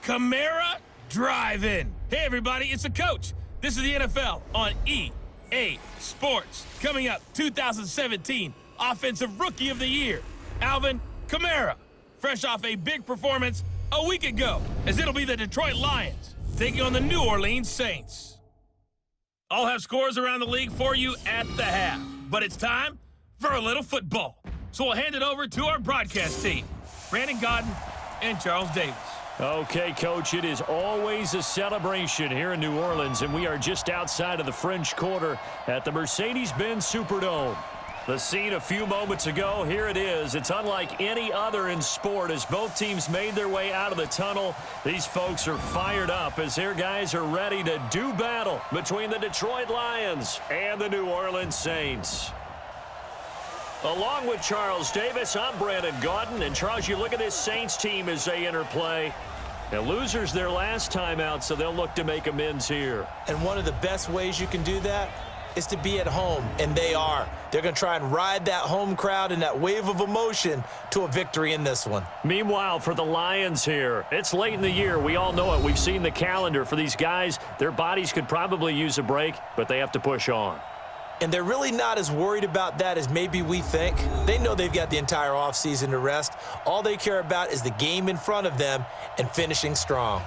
Camara Drive-In. Hey, everybody, it's the coach. This is the NFL on EA Sports. Coming up, 2017 Offensive Rookie of the Year, Alvin Kamara. Fresh off a big performance a week ago, as it'll be the Detroit Lions taking on the New Orleans Saints. I'll have scores around the league for you at the half, but it's time for a little football. So we'll hand it over to our broadcast team, Brandon Gaudin and Charles Davis. Okay, Coach, it is always a celebration here in New Orleans, and we are just outside of the French Quarter at the Mercedes-Benz Superdome. The scene a few moments ago, here it is. It's unlike any other in sport as both teams made their way out of the tunnel. These folks are fired up as their guys are ready to do battle between the Detroit Lions and the New Orleans Saints. Along with Charles Davis, I'm Brandon Gaudin. And Charles, you look at this Saints team as they enter play. And losers their last time out, so they'll look to make amends here. And one of the best ways you can do that is to be at home, and they are. They're going to try and ride that home crowd and that wave of emotion to a victory in this one. Meanwhile, for the Lions here, it's late in the year. We all know it. We've seen the calendar for these guys. Their bodies could probably use a break, but they have to push on. And they're really not as worried about that as maybe we think. They know they've got the entire offseason to rest. All they care about is the game in front of them and finishing strong.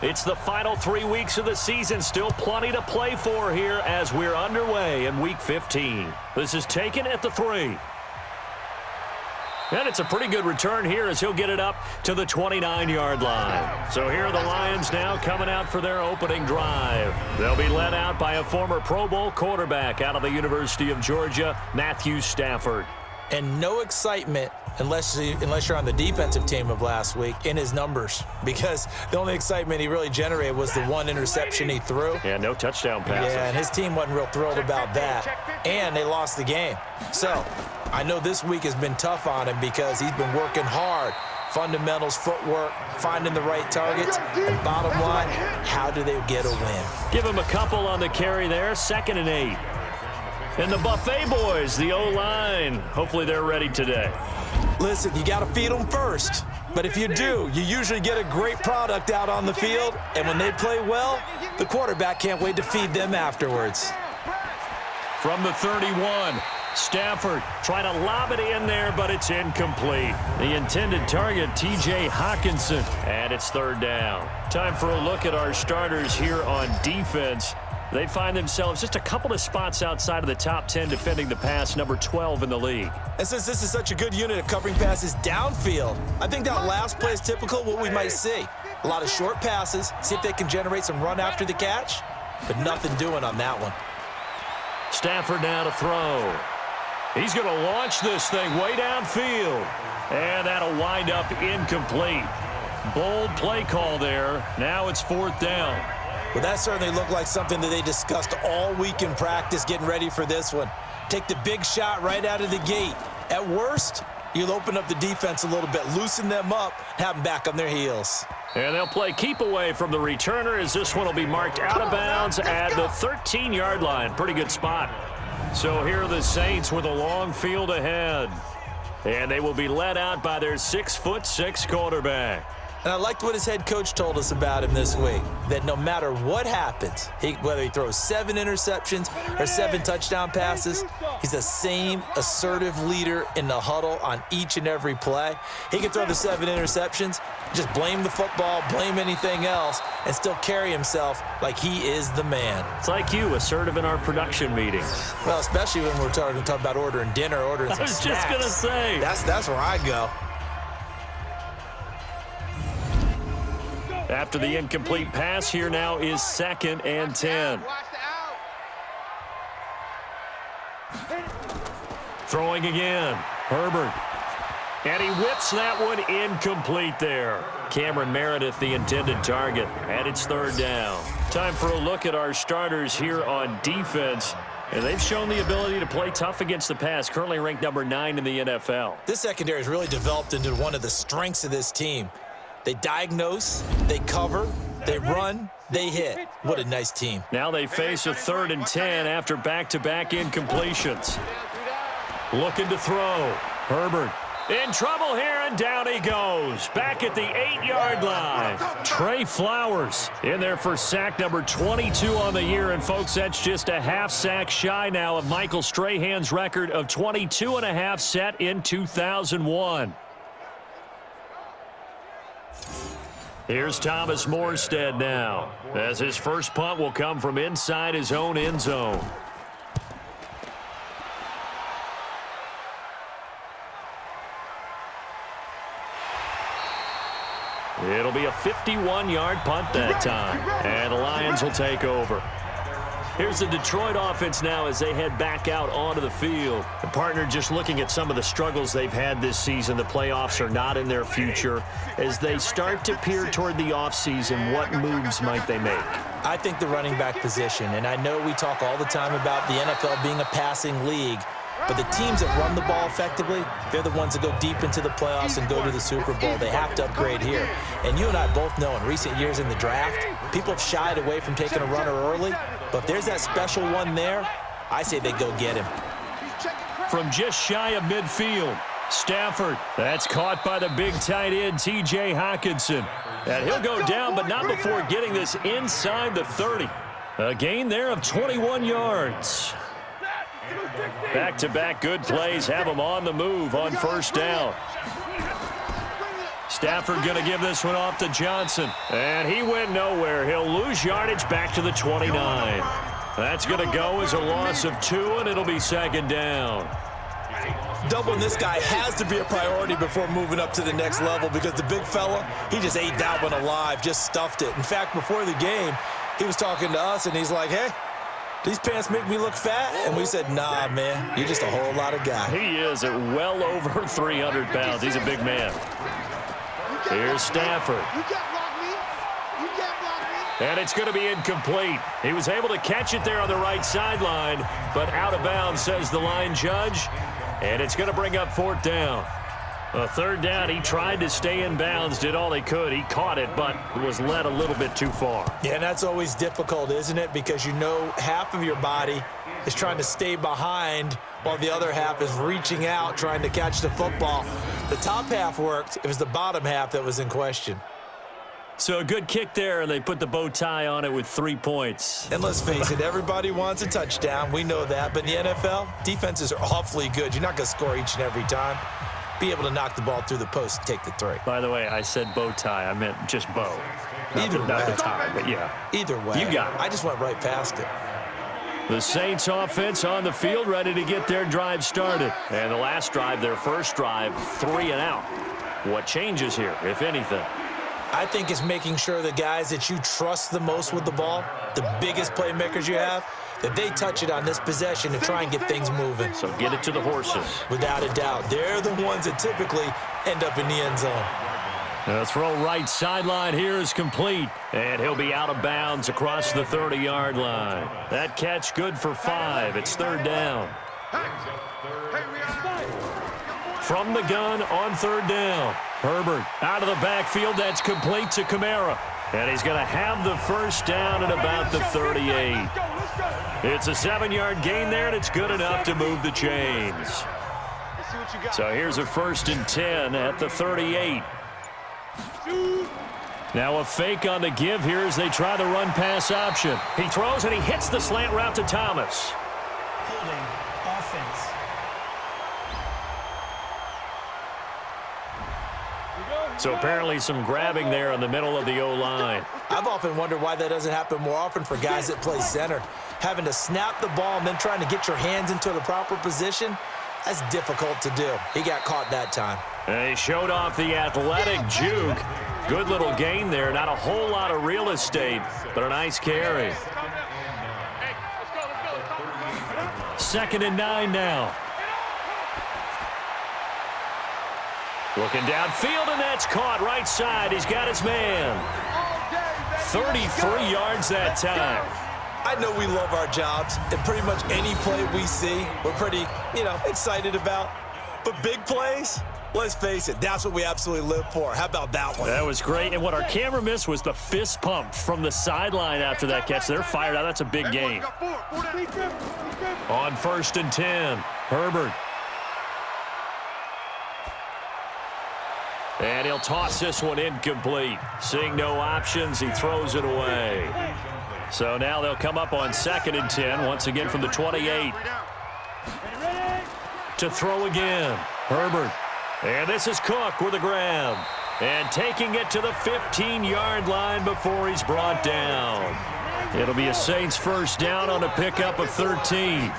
It's the final 3 weeks of the season. Still plenty to play for here as we're underway in Week 15. This is taken at the 3. And it's a pretty good return here as he'll get it up to the 29-yard line. So here are the Lions now coming out for their opening drive. They'll be led out by a former Pro Bowl quarterback out of the University of Georgia, Matthew Stafford. And no excitement unless you're on the defensive team of last week in his numbers, because the only excitement he really generated was the one interception he threw. Yeah, no touchdown passes. Yeah, and his team wasn't real thrilled about that, and they lost the game. So I know this week has been tough on him because he's been working hard. Fundamentals, footwork, finding the right targets, and bottom line, how do they get a win? Give him a couple on the carry there, 2nd and 8. And the Buffet boys, the O-line, hopefully they're ready today. Listen, you got to feed them first. But if you do, you usually get a great product out on the field. And when they play well, the quarterback can't wait to feed them afterwards. From the 31, Stafford trying to lob it in there, but it's incomplete. The intended target, T.J. Hockenson, and it's 3rd down. Time for a look at our starters here on defense. They find themselves just a couple of spots outside of the top 10 defending the pass, number 12 in the league. And since this is such a good unit of covering passes downfield, I think that last play is typical of what we might see. A lot of short passes, see if they can generate some run after the catch, but nothing doing on that one. Stafford now to throw. He's going to launch this thing way downfield, and that'll wind up incomplete. Bold play call there. Now it's 4th down. Well, that certainly looked like something that they discussed all week in practice getting ready for this one. Take the big shot right out of the gate. At worst, you'll open up the defense a little bit, loosen them up, have them back on their heels. And they'll play keep away from the returner as this one will be marked out of bounds at the 13-yard line. Pretty good spot. So here are the Saints with a long field ahead. And they will be led out by their 6'6" quarterback. And I liked what his head coach told us about him this week, that no matter what happens, whether he throws 7 interceptions or 7 touchdown passes, he's the same assertive leader in the huddle on each and every play. He can throw the 7 interceptions, just blame the football, blame anything else, and still carry himself like he is the man. It's like you, assertive in our production meetings. Well, especially when we're talking about ordering dinner, ordering some snacks. I was just going to say. That's where I go. After the incomplete pass, here now is 2nd and 10. Throwing again. Herbert. And he whips that one incomplete there. Cameron Meredith, the intended target, and it's 3rd down. Time for a look at our starters here on defense. And they've shown the ability to play tough against the pass, currently ranked number 9 in the NFL. This secondary has really developed into one of the strengths of this team. They diagnose, they cover, they run, they hit. What a nice team. Now they face a 3rd and 10 after back-to-back incompletions. Looking to throw. Herbert in trouble here, and down he goes. Back at the 8-yard line. Trey Flowers in there for sack number 22 on the year. And, folks, that's just a half sack shy now of Michael Strahan's record of 22.5 set in 2001. Here's Thomas Morstead now, as his first punt will come from inside his own end zone. It'll be a 51-yard punt that time, and the Lions will take over. Here's the Detroit offense now as they head back out onto the field. The partner just looking at some of the struggles they've had this season. The playoffs are not in their future. As they start to peer toward the offseason, what moves might they make? I think the running back position, and I know we talk all the time about the NFL being a passing league, but the teams that run the ball effectively, they're the ones that go deep into the playoffs and go to the Super Bowl. They have to upgrade here. And you and I both know in recent years in the draft, people have shied away from taking a runner early. But if there's that special one there, I say they go get him. From just shy of midfield, Stafford. That's caught by the big tight end, T.J. Hockenson. And he'll go down, but not before getting this inside the 30. A gain there of 21 yards. Back-to-back good plays have him on the move on first down. Stafford going to give this one off to Johnson. And he went nowhere. He'll lose yardage back to the 29. That's going to go as a loss of 2, and it'll be 2nd down. Doubling this guy has to be a priority before moving up to the next level because the big fella, he just ate that one alive, just stuffed it. In fact, before the game, he was talking to us, and he's like, hey, these pants make me look fat? And we said, nah, man, you're just a whole lot of guy. He is at well over 300 pounds. He's a big man. Here's Stafford. And it's going to be incomplete. He was able to catch it there on the right sideline, but out of bounds, says the line judge. And it's going to bring up 4th down. A 3rd down, he tried to stay in bounds, did all he could. He caught it, but was led a little bit too far. Yeah, and that's always difficult, isn't it? Because you know half of your body is trying to stay behind while the other half is reaching out, trying to catch the football. The top half worked. It was the bottom half that was in question. So a good kick there, and they put the bow tie on it with 3 points. And let's face it, everybody wants a touchdown. We know that. But in the NFL, defenses are awfully good. You're not going to score each and every time. Be able to knock the ball through the post and take the 3. By the way, I said bow tie. I meant just bow. Not the tie, but yeah. Either way. You got it. I just went right past it. The Saints offense on the field, ready to get their drive started. And the last drive, their first drive, 3 and out. What changes here, if anything? I think it's making sure the guys that you trust the most with the ball, the biggest playmakers you have, that they touch it on this possession and try and get things moving. So get it to the horses. Without a doubt. They're the ones that typically end up in the end zone. The throw right sideline here is complete. And he'll be out of bounds across the 30-yard line. That catch good for 5. It's 3rd down. From the gun on 3rd down. Herbert out of the backfield. That's complete to Kamara. And he's going to have the first down at about the 38. It's a 7-yard gain there, and it's good enough to move the chains. So here's a 1st and 10 at the 38. Now a fake on the give here as they try the run-pass option. He throws, and he hits the slant route to Thomas. Holding offense. So apparently some grabbing there in the middle of the O-line. I've often wondered why that doesn't happen more often for guys that play center. Having to snap the ball and then trying to get your hands into the proper position, that's difficult to do. He got caught that time. And he showed off the athletic juke. Good little gain there. Not a whole lot of real estate, but a nice carry. 2nd and 9 now. Looking downfield, and that's caught right side. He's got his man. 33 yards that time. I know we love our jobs, and pretty much any play we see, we're pretty, excited about. But big plays, let's face it, that's what we absolutely live for. How about that one? That was great, and what our camera missed was the fist pump from the sideline after that catch. They're fired out. That's a big gain. On 1st and 10, Herbert. And he'll toss this one incomplete. Seeing no options, he throws it away. So now they'll come up on 2nd and 10, once again from the 28. To throw again, Herbert. And this is Cook with a grab. And taking it to the 15-yard line before he's brought down. It'll be a Saints first down on a pickup of 13.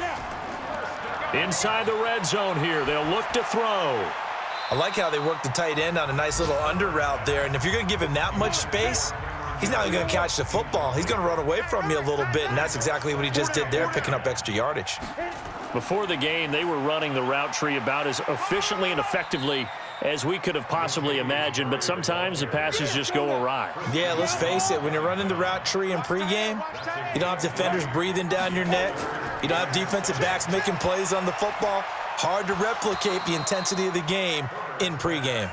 Inside the red zone here, they'll look to throw. I like how they work the tight end on a nice little under route there. And if you're going to give him that much space, he's not going to catch the football. He's going to run away from you a little bit, and that's exactly what he just did there, picking up extra yardage. Before the game, they were running the route tree about as efficiently and effectively as we could have possibly imagined, but sometimes the passes just go awry. Yeah, let's face it. When you're running the route tree in pregame, you don't have defenders breathing down your neck. You don't have defensive backs making plays on the football. Hard to replicate the intensity of the game in pregame.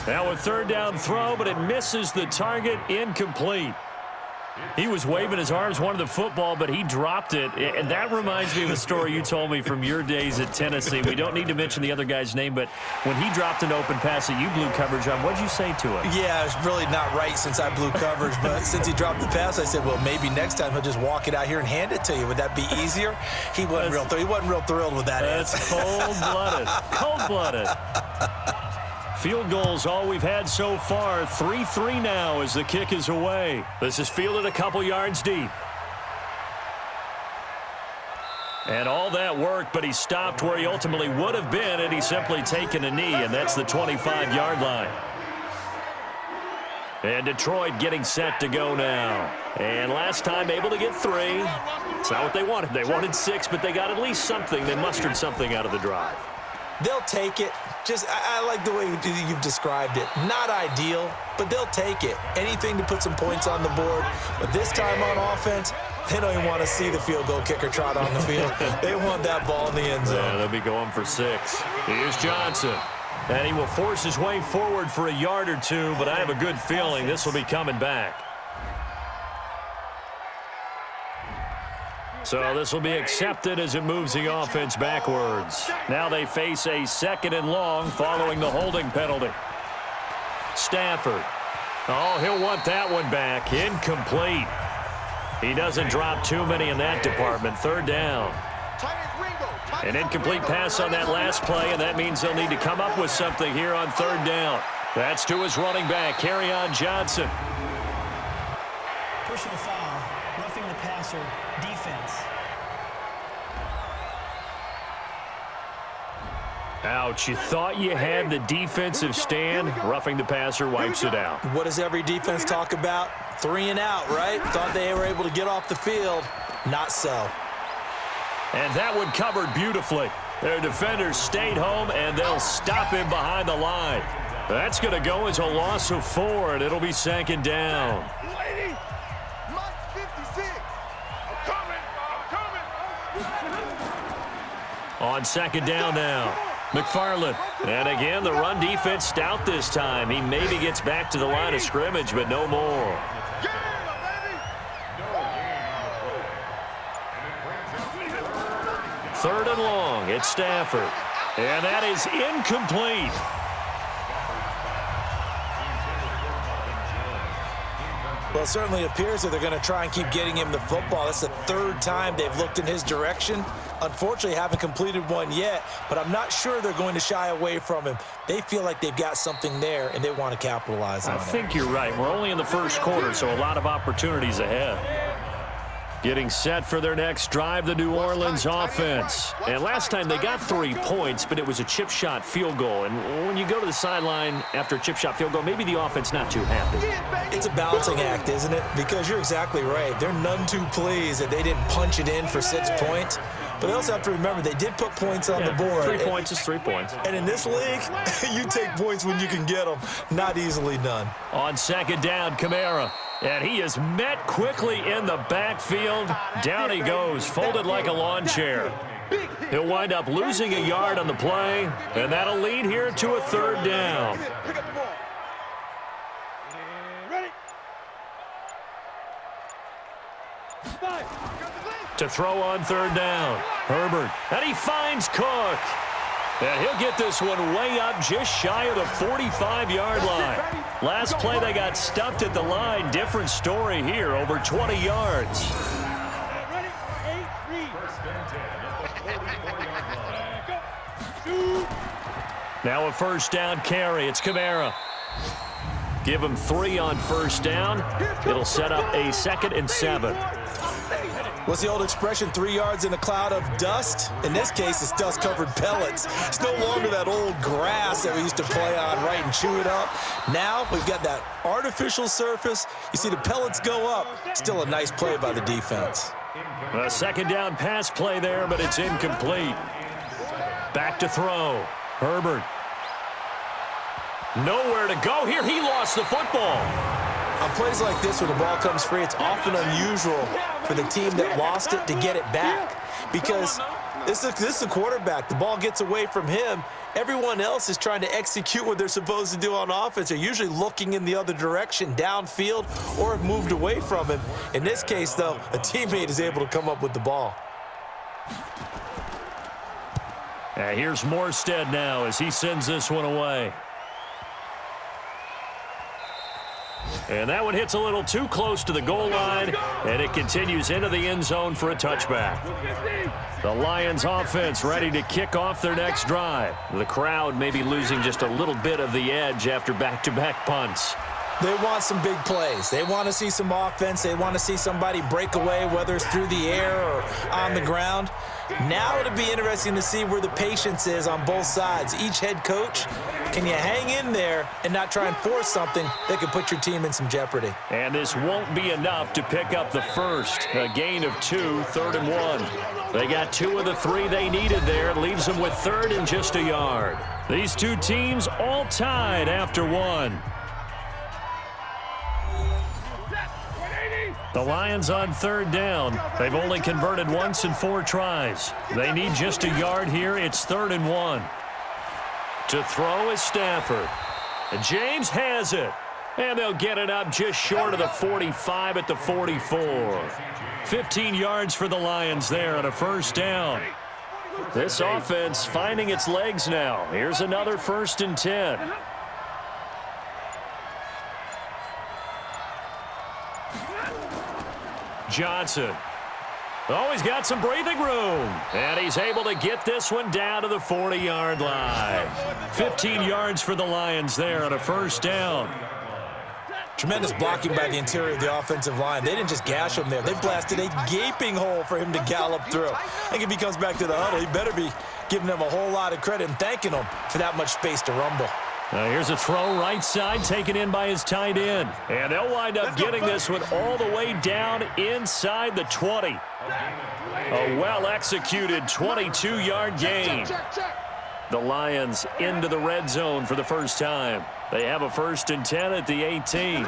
Now a 3rd down throw, but it misses the target, incomplete. He was waving his arms, wanted the football, but he dropped it. And that reminds me of a story you told me from your days at Tennessee. We don't need to mention the other guy's name, but when he dropped an open pass that you blew coverage on, what'd you say to him? Yeah, it's really not right since I blew coverage, but since he dropped the pass, I said, well, maybe next time he'll just walk it out here and hand it to you. Would that be easier? He wasn't real thrilled with that answer. That's cold-blooded. Cold-blooded. Field goals, all we've had so far. 3-3 now as the kick is away. This is fielded a couple yards deep. And all that work, but he stopped where he ultimately would have been, and he's simply taken a knee, and that's the 25-yard line. And Detroit getting set to go now. And last time able to get 3. It's not what they wanted. They wanted 6, but they got at least something. They mustered something out of the drive. They'll take it. I like the way you've described it. Not ideal, but they'll take it. Anything to put some points on the board. But this time on offense, they don't even want to see the field goal kicker trot on the field. They want that ball in the end zone. Yeah, they'll be going for 6. Here's Johnson. And he will force his way forward for a yard or two, but I have a good feeling this will be coming back. So this will be accepted as it moves the offense backwards. Now they face a 2nd and long following the holding penalty. Stafford. Oh, he'll want that one back. Incomplete. He doesn't drop too many in that department. 3rd down. An incomplete pass on that last play, and that means they'll need to come up with something here on 3rd down. That's to his running back, Kerryon Johnson. Personal foul, roughing the passer, defense. Ouch, you thought you had the defensive stand. Roughing the passer wipes it out. What does every defense talk about? 3 and out, right? Thought they were able to get off the field. Not so. And that one covered beautifully. Their defenders stayed home, and they'll stop him behind the line. That's going to go as a loss of 4, and it'll be 2nd down. On 2nd down now, McFarland. And again, the run defense stout this time. He maybe gets back to the line of scrimmage, but no more. Third and long, it's Stafford. And that is incomplete. Well, it certainly appears that they're going to try and keep getting him the football. That's the 3rd time they've looked in his direction. Unfortunately, haven't completed one yet, but I'm not sure they're going to shy away from him. They feel like they've got something there, and they want to capitalize on it. I think you're right. We're only in the 1st quarter, so a lot of opportunities ahead. Getting set for their next drive, the New Orleans offense. And last time they got 3 points, but it was a chip shot field goal. And when you go to the sideline after a chip shot field goal, maybe the offense not too happy. It's a balancing act, isn't it? Because you're exactly right. They're none too pleased that they didn't punch it in for 6 points. But they also have to remember they did put points on the board. 3 points is 3 points. And in this league, you take points when you can get them. Not easily done. On 2nd down, Kamara. And he is met quickly in the backfield. Down he goes, folded like a lawn chair. He'll wind up losing a yard on the play, and that'll lead here to a third down. To throw on third down, Herbert, and he finds Cook. And he'll get this one way up just shy of the 45-yard line. Last play they got stuffed at the line. Different story here, over 20 yards. Now a first down carry. It's Kamara. Give him 3 on first down. It'll set up a 2nd and 7. What's the old expression, 3 yards in a cloud of dust? In this case, it's dust-covered pellets. It's no longer that old grass that we used to play on, right, and chew it up. Now we've got that artificial surface. You see the pellets go up. Still a nice play by the defense. A second down pass play there, but it's incomplete. Back to throw. Herbert. Nowhere to go here. He lost the football. On plays like this, when the ball comes free, it's often unusual for the team that lost it to get it back, because this is a quarterback. The ball gets away from him. Everyone else is trying to execute what they're supposed to do on offense. They're usually looking in the other direction, downfield, or have moved away from him. In this case, though, a teammate is able to come up with the ball. Here's Morstead now as he sends this one away. And that one hits a little too close to the goal line, and it continues into the end zone for a touchback. The Lions offense ready to kick off their next drive. The crowd may be losing just a little bit of the edge after back-to-back punts. They want some big plays. They want to see some offense. They want to see somebody break away, whether it's through the air or on the ground. Now it'll be interesting to see where the patience is on both sides. Each head coach, can you hang in there and not try and force something that could put your team in some jeopardy? And this won't be enough to pick up the first. A gain of 2, 3rd and 1. They got 2 of the 3 they needed there. Leaves them with 3rd and just a yard. These two teams all tied after 1. The Lions on 3rd down. They've only converted once in 4 tries. They need just a yard here. It's 3rd and 1. To throw is Stafford. James has it. And they'll get it up just short of the 45 at the 44. 15 yards for the Lions there on a first down. This offense finding its legs now. Here's another 1st and 10. Johnson. Oh, he's got some breathing room. And he's able to get this one down to the 40-yard line. 15 yards for the Lions there on a first down. Tremendous blocking by the interior of the offensive line. They didn't just gash him there. They blasted a gaping hole for him to gallop through. I think if he comes back to the huddle, he better be giving them a whole lot of credit and thanking them for that much space to rumble. Here's a throw right side taken in by his tight end. And they'll wind up getting this one all the way down inside the 20. A well-executed 22-yard gain. The Lions into the red zone for the first time. They have a 1st and 10 at the 18.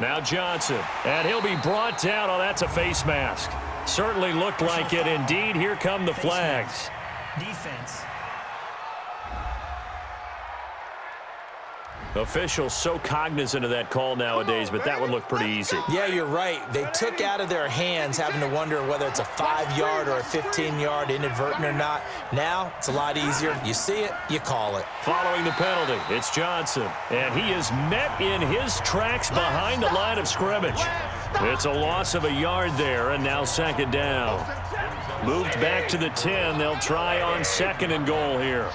Now Johnson. And he'll be brought down. Oh, that's a face mask. Certainly looked like it. Indeed, here come the flags. Defense. Officials so cognizant of that call nowadays, but that one looked pretty easy. Yeah, you're right. They took out of their hands having to wonder whether it's a 5-yard or a 15-yard inadvertent or not. Now, it's a lot easier. You see it, you call it. Following the penalty, it's Johnson. And he is met in his tracks behind the line of scrimmage. It's a loss of a yard there, and now 2nd down. Moved back to the 10. They'll try on 2nd and goal here.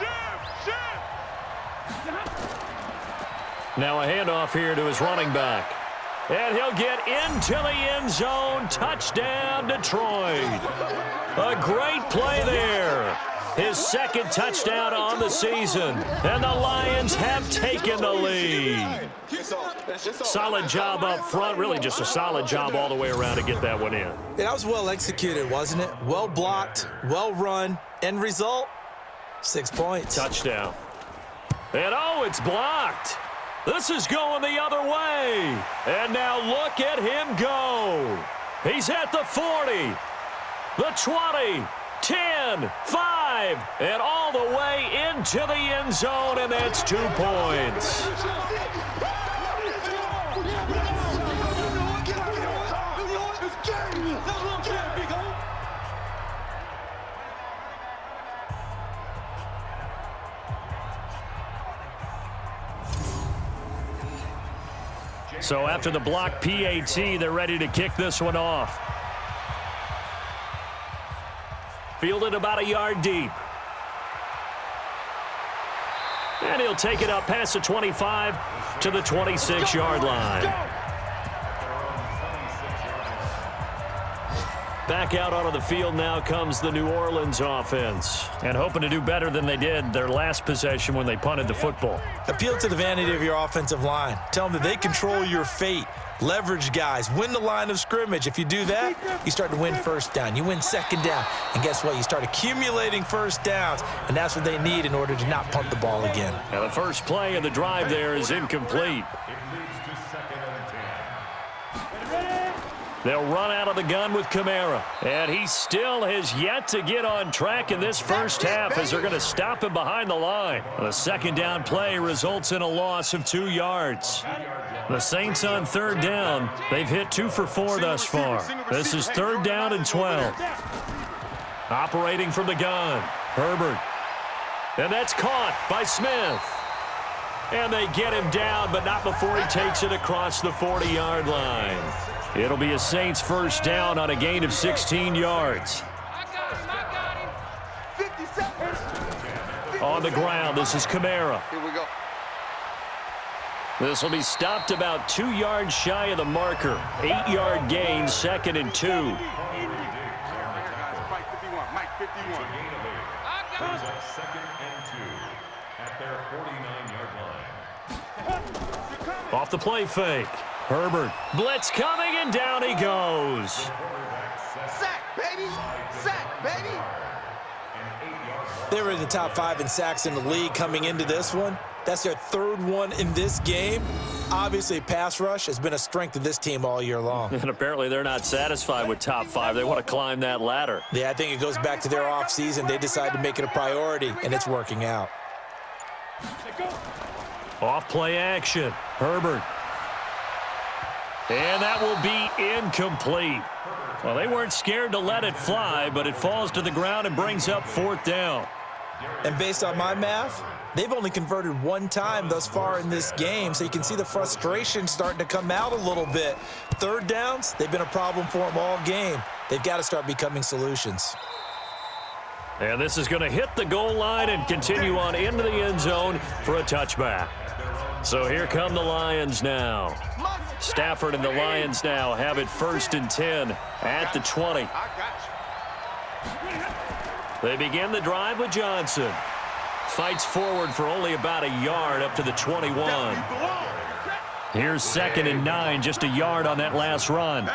Now a handoff here to his running back. And he'll get into the end zone. Touchdown, Detroit. A great play there. His 2nd touchdown on the season. And the Lions have taken the lead. Solid job up front. Really just a solid job all the way around to get that one in. That was well executed, wasn't it? Well blocked, well run. End result, 6 points. Touchdown. And oh, it's blocked. This is going the other way. And now look at him go. He's at the 40, the 20, 10, 5, and all the way into the end zone, and that's 2 points. So after the block PAT, they're ready to kick this one off. Fielded about a yard deep. And he'll take it up past the 25 to the 26-yard line. Back out onto the field now comes the New Orleans offense. And hoping to do better than they did their last possession when they punted the football. Appeal to the vanity of your offensive line. Tell them that they control your fate. Leverage guys. Win the line of scrimmage. If you do that, you start to win first down. You win second down. And guess what? You start accumulating first downs. And that's what they need in order to not punt the ball again. Now the first play of the drive there is incomplete. They'll run out of the gun with Kamara. And he still has yet to get on track in this first half as they're going to stop him behind the line. The second down play results in a loss of 2 yards. The Saints on third down. They've hit 2 for 4 thus far. This is third down and 12. Operating from the gun, Herbert. And that's caught by Smith. And they get him down, but not before he takes it across the 40-yard line. It'll be a Saints first down on a gain of 16 yards. On the ground, this is Kamara. Here we go. This will be stopped about 2 yards shy of the marker. 8-yard gain, 2nd and 2. Mike 51. Brings up 2nd and 2 at their 49-yard line. Off the play fake. Herbert. Blitz coming, and down he goes. Sack, baby! Sack, baby! They were in the top 5 in sacks in the league coming into this one. That's their 3rd one in this game. Obviously, pass rush has been a strength of this team all year long. And apparently they're not satisfied with top 5. They want to climb that ladder. Yeah, I think it goes back to their offseason. They decided to make it a priority, and it's working out. Off play action. Herbert. And that will be incomplete. Well, they weren't scared to let it fly, but it falls to the ground and brings up 4th down. And based on my math, they've only converted 1 time thus far in this game, so you can see the frustration starting to come out a little bit. 3rd downs, they've been a problem for them all game. They've got to start becoming solutions. And this is going to hit the goal line and continue on into the end zone for a touchback. So here come the Lions now. Stafford and the Lions now have it 1st and 10 at the 20. They begin the drive with Johnson. Fights forward for only about a yard up to the 21. Here's 2nd and 9, just a yard on that last run.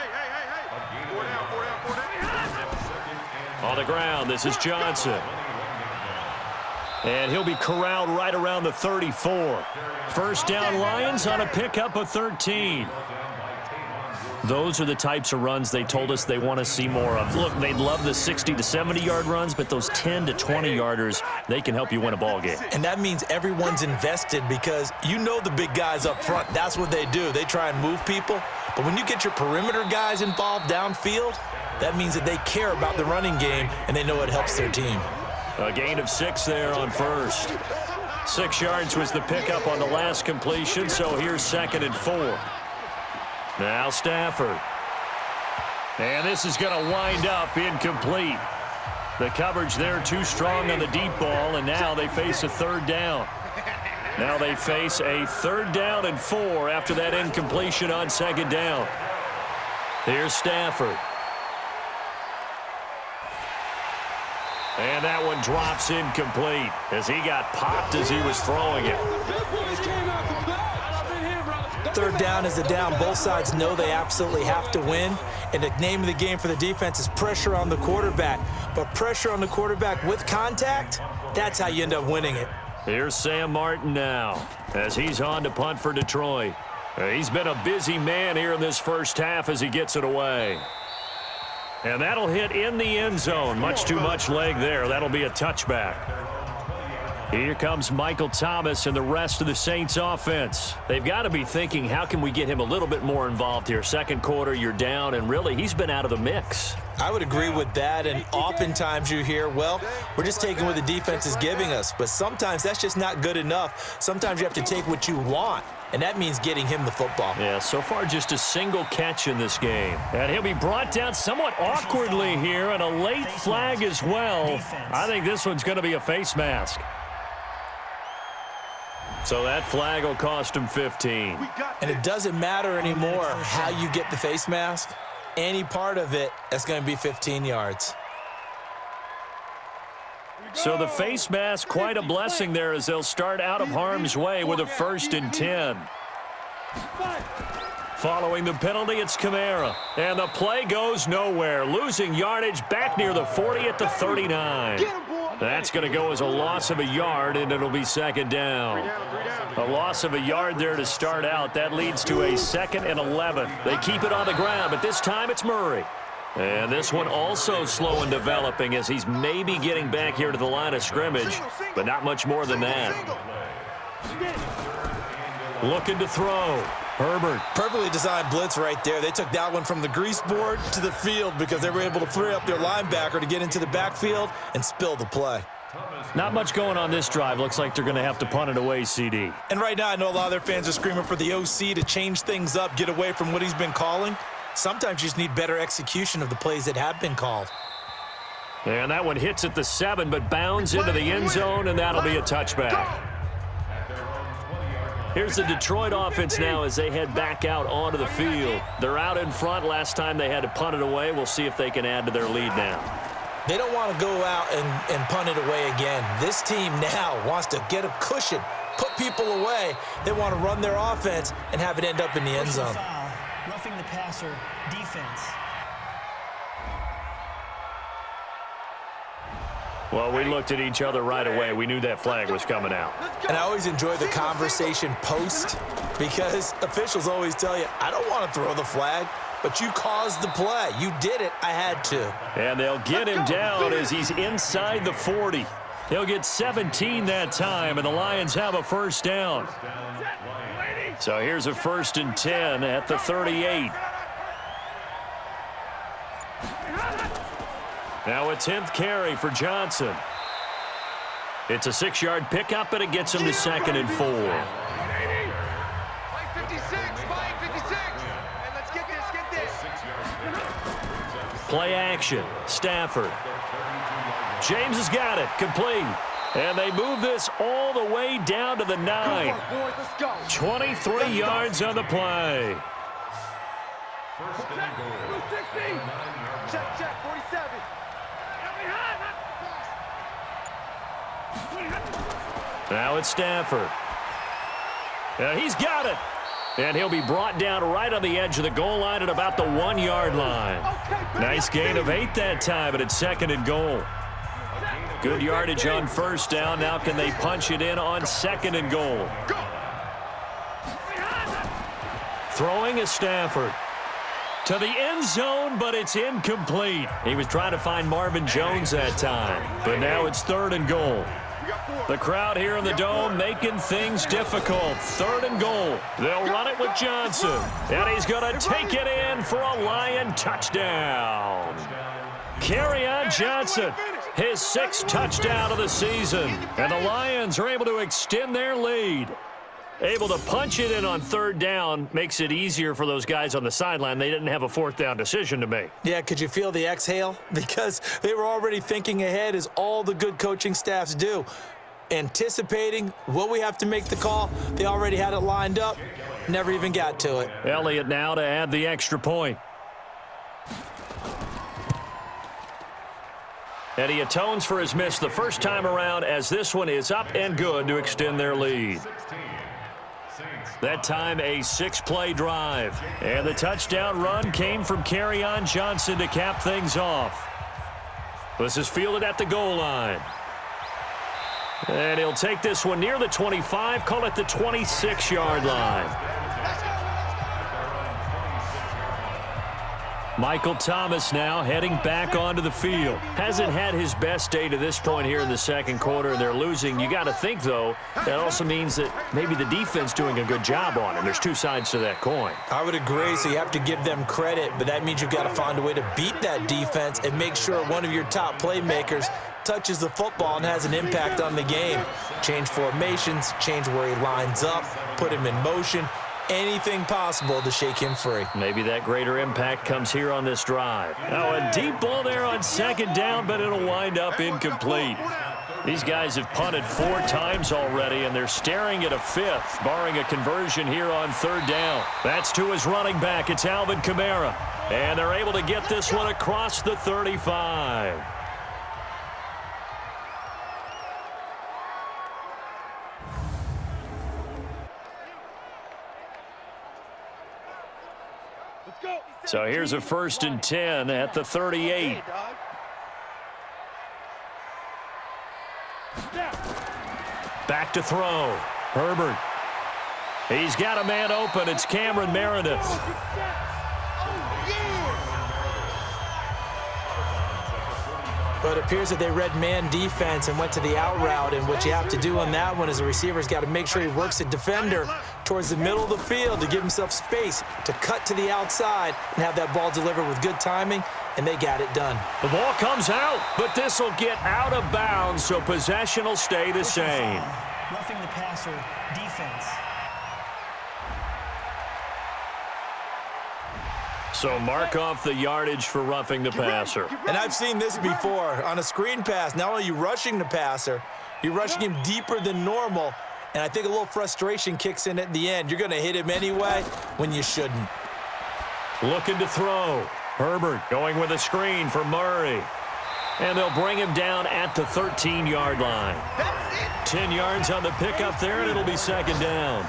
On the ground, this is Johnson. And he'll be corralled right around the 34. First down Lions on a pickup of 13. Those are the types of runs they told us they want to see more of. Look, they'd love the 60 to 70-yard runs, but those 10 to 20-yarders, they can help you win a ball game. And that means everyone's invested because you know the big guys up front. That's what they do. They try and move people. But when you get your perimeter guys involved downfield, that means that they care about the running game and they know it helps their team. A gain of 6 there on first. 6 yards was the pickup on the last completion, so here's 2nd and 4. Now Stafford. And this is going to wind up incomplete. The coverage there too strong on the deep ball, and now they face a 3rd down. Now they face a 3rd down and 4 after that incompletion on 2nd down. Here's Stafford. And that one drops incomplete as he got popped as he was throwing it. 3rd down is the down. Both sides know they absolutely have to win. And the name of the game for the defense is pressure on the quarterback. But pressure on the quarterback with contact, that's how you end up winning it. Here's Sam Martin now as he's on to punt for Detroit. He's been a busy man here in this first half as he gets it away. And that'll hit in the end zone. Much too much leg there. That'll be a touchback. Here comes Michael Thomas and the rest of the Saints offense. They've got to be thinking, how can we get him a little bit more involved here? Second quarter, you're down, and really, he's been out of the mix. I would agree with that, and oftentimes you hear, well, we're just taking what the defense is giving us. But sometimes that's just not good enough. Sometimes you have to take what you want, and that means getting him the football. Yeah, so far just a single catch in this game. And he'll be brought down somewhat awkwardly here, and a late flag as well. I think this one's going to be a face mask. So that flag will cost him 15. And it doesn't matter anymore how you get the face mask. Any part of it, that's going to be 15 yards. So the face mask, quite a blessing there as they'll start out of harm's way with a 1st and 10. Following the penalty, it's Kamara. And the play goes nowhere. Losing yardage back near the 40 at the 39. That's going to go as a loss of a yard, and it'll be second down. A loss of a yard there to start out. That leads to a 2nd and 11. They keep it on the ground, but this time it's Murray. And this one also slow in developing as he's maybe getting back here to the line of scrimmage, but not much more than that. Looking to throw. Herbert. Perfectly designed blitz right there. They took that one from the grease board to the field because they were able to free up their linebacker to get into the backfield and spill the play. Not much going on this drive. Looks like they're going to have to punt it away, CD. And right now I know a lot of their fans are screaming for the OC to change things up, get away from what he's been calling. Sometimes you just need better execution of the plays that have been called. And that one hits at the 7, but bounds into the end zone, and that'll be a touchback. Here's the Detroit offense now as they head back out onto the field. They're out in front. Last time they had to punt it away. We'll see if they can add to their lead now. They don't want to go out and punt it away again. This team now wants to get a cushion, put people away. They want to run their offense and have it end up in the end zone. Foul, roughing the passer, defense. Well, we looked at each other right away. We knew that flag was coming out. And I always enjoy the conversation post because officials always tell you, I don't want to throw the flag, but you caused the play. You did it. I had to. And they'll get him down as he's inside the 40. He'll get 17 that time, and the Lions have a first down. So here's a 1st and 10 at the 38. Now a 10th carry for Johnson. It's a 6-yard pickup, and it gets him to 2nd and 4. Fight 56, fight 56. And let's get this. Play action. Stafford. James has got it. Complete. And they move this all the way down to the 9. 23 yards on the play. Check, 47. Now it's Stafford. And he's got it. And he'll be brought down right on the edge of the goal line at about the 1-yard line. Nice gain of 8 that time, but it's 2nd and goal. Good yardage on first down. Now can they punch it in on 2nd and goal? Throwing is Stafford. To the end zone, but it's incomplete. He was trying to find Marvin Jones that time, but now it's 3rd and goal. The crowd here in the Dome making things difficult. 3rd and goal. They'll run it with Johnson, and he's going to take it in for a Lion touchdown. Kerryon Johnson, his 6th touchdown of the season, and the Lions are able to extend their lead. Able to punch it in on 3rd down makes it easier for those guys on the sideline. They didn't have a 4th down decision to make. Yeah, could you feel the exhale? Because they were already thinking ahead, as all the good coaching staffs do. Anticipating, will we have to make the call? They already had it lined up. Never even got to it. Elliott now to add the extra point. And he atones for his miss the first time around as this one is up and good to extend their lead. That time a 6-play drive. And the touchdown run came from Kerryon Johnson to cap things off. This is fielded at the goal line. And he'll take this one near the 25, call it the 26-yard line. Michael Thomas now heading back onto the field. Hasn't had his best day to this point here in the second quarter, and they're losing. You got to think, though, that also means that maybe the defense doing a good job on him. There's two sides to that coin. I would agree, so you have to give them credit, but that means you've got to find a way to beat that defense and make sure one of your top playmakers touches the football and has an impact on the game. Change formations, change where he lines up, put him in motion. Anything possible to shake him free. Maybe that greater impact comes here on this drive. Now a deep ball there on second down, but it'll wind up incomplete. These guys have punted 4 times already, and they're staring at a 5th, barring a conversion here on third down. That's to his running back. It's Alvin Kamara. And they're able to get this one across the 35. So here's a 1st and 10 at the 38. Back to throw. Herbert. He's got a man open. It's Cameron Meredith. But it appears that they read man defense and went to the out route, and what you have to do on that one is the receiver's got to make sure he works the defender towards the middle of the field to give himself space to cut to the outside and have that ball delivered with good timing, and they got it done. The ball comes out, but this will get out of bounds, so possession will stay the same. Roughing the passer defense. So mark off the yardage for roughing the passer. And I've seen this before. On a screen pass, not only are you rushing the passer, you're rushing him deeper than normal, and I think a little frustration kicks in at the end. You're going to hit him anyway when you shouldn't. Looking to throw. Herbert going with a screen for Murray. And they'll bring him down at the 13-yard line. 10 yards on the pickup there, and it'll be second down.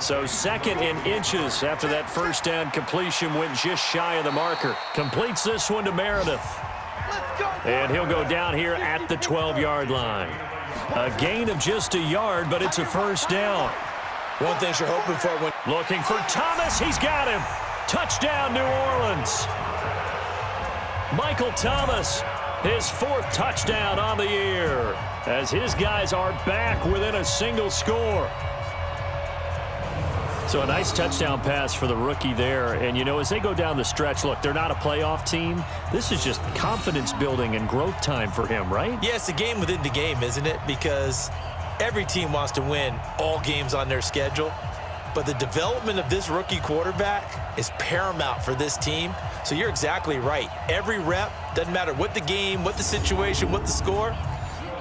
So second in inches after that first down completion went just shy of the marker. Completes this one to Meredith. And he'll go down here at the 12-yard line. A gain of just a yard, but it's a first down. One thing you're hoping for when... Looking for Thomas. He's got him. Touchdown, New Orleans. Michael Thomas, his 4th touchdown on the year, as his guys are back within a single score. So a nice touchdown pass for the rookie there. And, you know, as they go down the stretch, look, they're not a playoff team. This is just confidence building and growth time for him, right? Yeah, it's a game within the game, isn't it? Because every team wants to win all games on their schedule. But the development of this rookie quarterback is paramount for this team. So you're exactly right. Every rep, doesn't matter what the game, what the situation, what the score,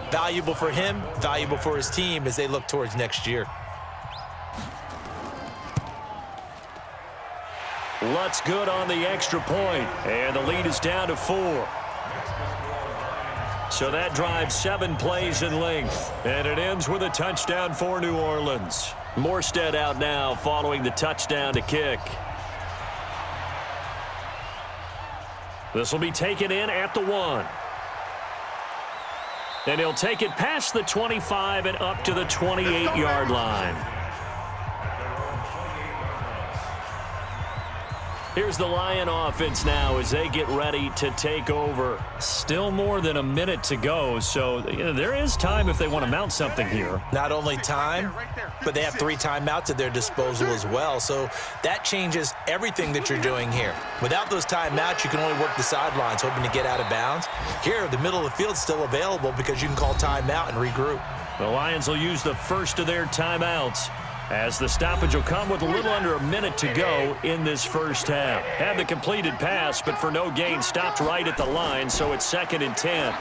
valuable for him, valuable for his team as they look towards next year. Lutz good on the extra point, and the lead is down to 4. So that drives 7 plays in length, and it ends with a touchdown for New Orleans. Morstead out now following the touchdown to kick. This will be taken in at the 1. And he'll take it past the 25 and up to the 28-yard line. Here's the Lion offense now as they get ready to take over. Still more than a minute to go, so there is time if they want to mount something here. Not only time, but they have 3 timeouts at their disposal as well, so that changes everything that you're doing here. Without those timeouts, you can only work the sidelines, hoping to get out of bounds. Here, the middle of the field's still available because you can call timeout and regroup. The Lions will use the first of their timeouts, as the stoppage will come with a little under a minute to go in this first half. Had the completed pass, but for no gain, stopped right at the line, so it's 2nd and 10.